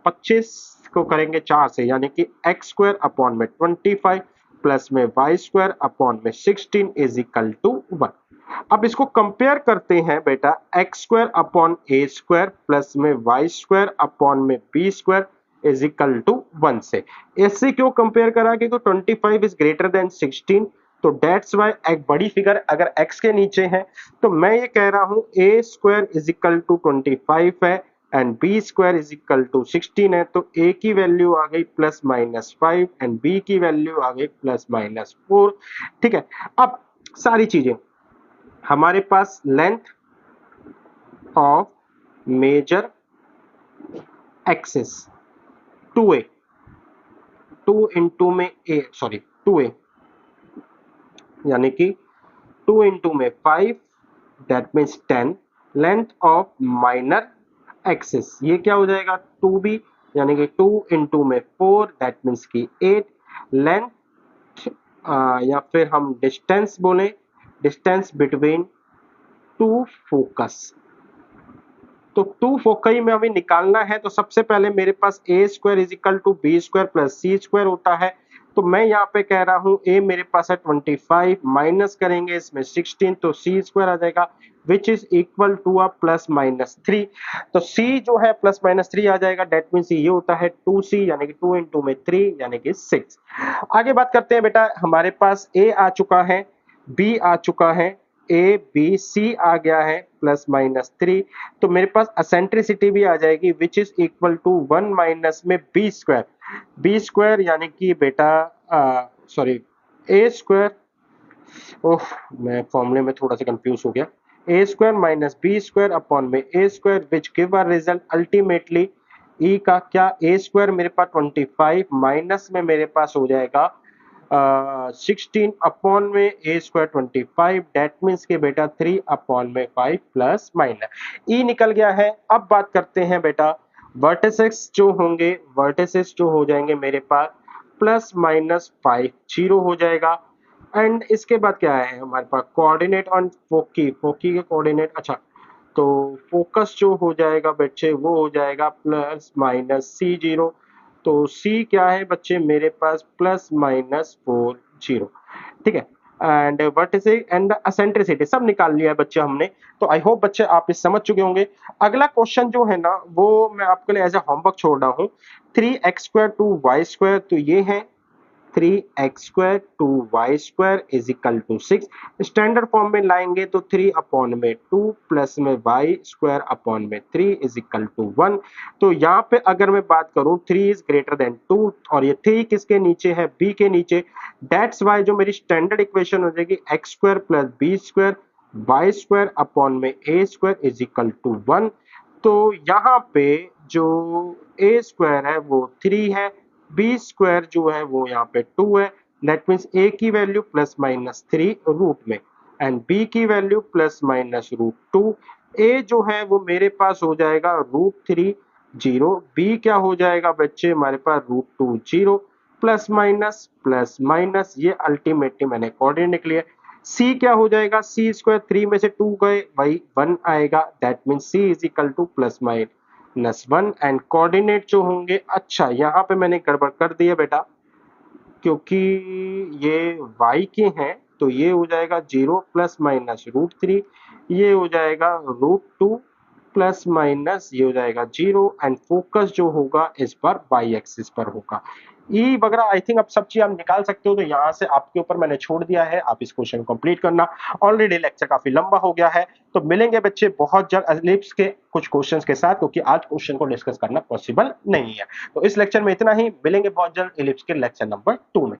25 को करेंगे 4 से, यानी कि एक्स स्क्वायर अपॉन में 25 प्लस में वाई स्क्वायर अपॉन में 16 इज इक्वल टू 1। अब इसको कंपेयर करते हैं बेटा x square upon a square plus में वाई स्क्वायर अपॉन में b square is equal to 1 से। इससे क्यों कंपेयर करा, क्योंकि 25 इज ग्रेटर देन 16, तो डेट्स वाई एक बड़ी फिगर अगर x के नीचे है तो मैं ये कह रहा हूं a square is equal to 25 है and b square is equal to 16 है। तो a की वैल्यू आ गई प्लस माइनस 5 एंड b की वैल्यू आ गई प्लस माइनस 4, ठीक है। अब सारी चीजें हमारे पास, length of major axis 2a, 2 into में a, सॉरी 2a, यानी कि 2 इंटू में 5 that means 10। Length of minor axis ये क्या हो जाएगा 2b, यानी कि 2 इंटू में 4 दैट मीन्स की 8। लेंथ या फिर हम डिस्टेंस बोले, डिस्टेंस बिटवीन टू फोकस। तो टू फोकई में हमें निकालना है तो सबसे पहले मेरे पास a square is equal to b square plus c square होता है। तो मैं यहाँ पे कह रहा हूँ ए मेरे पास है 25, माइनस करेंगे इसमें 16, तो सी स्क्वायर आ जाएगा which is equal to a plus minus 3। तो सी जो है प्लस माइनस 3 आ जाएगा, डेट मीन्स ये होता है 2c, यानी कि 2 इंटू में 3 यानी कि 6। आगे बात करते हैं बेटा, हमारे पास ए आ चुका है, बी आ चुका है, ए बी सी आ गया है प्लस माइनस 3। तो मेरे पास एसेंट्रिसिटी भी आ जाएगी which is equal to 1 minus में बी स्क्वायर, बी स्क्वायर यानी कि बेटा सॉरी ए स्क्वायर, ओह मैं फॉर्मूले में थोड़ा सा कंफ्यूज हो गया, a square minus b square upon में a square which give a result ultimately e का क्या, ए स्क्वायर मेरे पास 25 माइनस में मेरे पास हो जाएगा 16 अपॉन में ए स्क्वायर 25, डेट मीन्स के बेटा 3 अपॉन में 5 प्लस माइनस ई निकल गया है। अब बात करते हैं बेटा वर्टिसेस जो होंगे, वर्टिसेस जो हो जाएंगे मेरे पास प्लस माइनस 5 0 हो जाएगा। एंड इसके बाद क्या है हमारे पास कोऑर्डिनेट ऑन फोकी, फोकी के कोऑर्डिनेट, अच्छा तो फोकस जो हो जाएगा बच्चे वो हो जाएगा प्लस माइनस सी जीरो। तो सी क्या है बच्चे मेरे पास प्लस माइनस 4 0, ठीक है। And what is it and eccentricity सब निकाल लिया है बच्चे हमने। तो आई होप बच्चे आप इस समझ चुके होंगे। अगला क्वेश्चन जो है ना वो मैं आपके लिए एज ए होमवर्क छोड़ रहा हूँ। 3x² टू वाई स्क्वायर, तो ये है 3x² two y square is equal to 6। Standard form में लाएंगे तो 3/2 प्लस में वाई स्क्वायर अपॉन में 3 इज इक्वल टू 1। तो यहाँ पे अगर मैं बात करूं 3 इज ग्रेटर देन 2 और ये 3 किसके नीचे है, बी के नीचे। दैट्स वाई जो मेरी स्टैंडर्ड इक्वेशन हो जाएगी x² plus b square y square upon में a square is equal to 1। तो यहाँ पे जो ए स्क्वायर है वो 3 है, बी स्क्वायर जो है वो यहाँ पे 2 है। दैट मीन्स ए की वैल्यू प्लस माइनस 3 रूट में एंड बी की वैल्यू प्लस माइनस रूट 2। ए जो है वो मेरे पास हो जाएगा रूट 3 0, बी क्या हो जाएगा बच्चे हमारे पास रूट 2 0, प्लस माइनस ये अल्टीमेटली मैंने कोऑर्डिनेट निकली है। सी क्या हो जाएगा, सी स्क्वायर 3 में से 2 गए वही 1 आएगा। That means c is equal to plus minus 1 and coordinate जो होंगे, अच्छा यहाँ पे मैंने गड़बड़ कर दी है बेटा क्योंकि ये y के हैं तो ये हो जाएगा 0 प्लस माइनस रूट 3, ये हो जाएगा रूट 2 प्लस माइनस ये हो जाएगा 0 एंड फोकस जो होगा इस पर y एक्सिस पर होगा। ई वगैरह आई थिंक अब सब चीज आप निकाल सकते हो, तो यहाँ से आपके ऊपर मैंने छोड़ दिया है, आप इस क्वेश्चन कंप्लीट करना। ऑलरेडी लेक्चर काफी लंबा हो गया है, तो मिलेंगे बच्चे बहुत जल्द एलिप्स के कुछ क्वेश्चंस के साथ, क्योंकि आज क्वेश्चन को डिस्कस करना पॉसिबल नहीं है। तो इस लेक्चर में इतना ही, मिलेंगे बहुत जल्द एलिप्स के लेक्चर नंबर 2 में।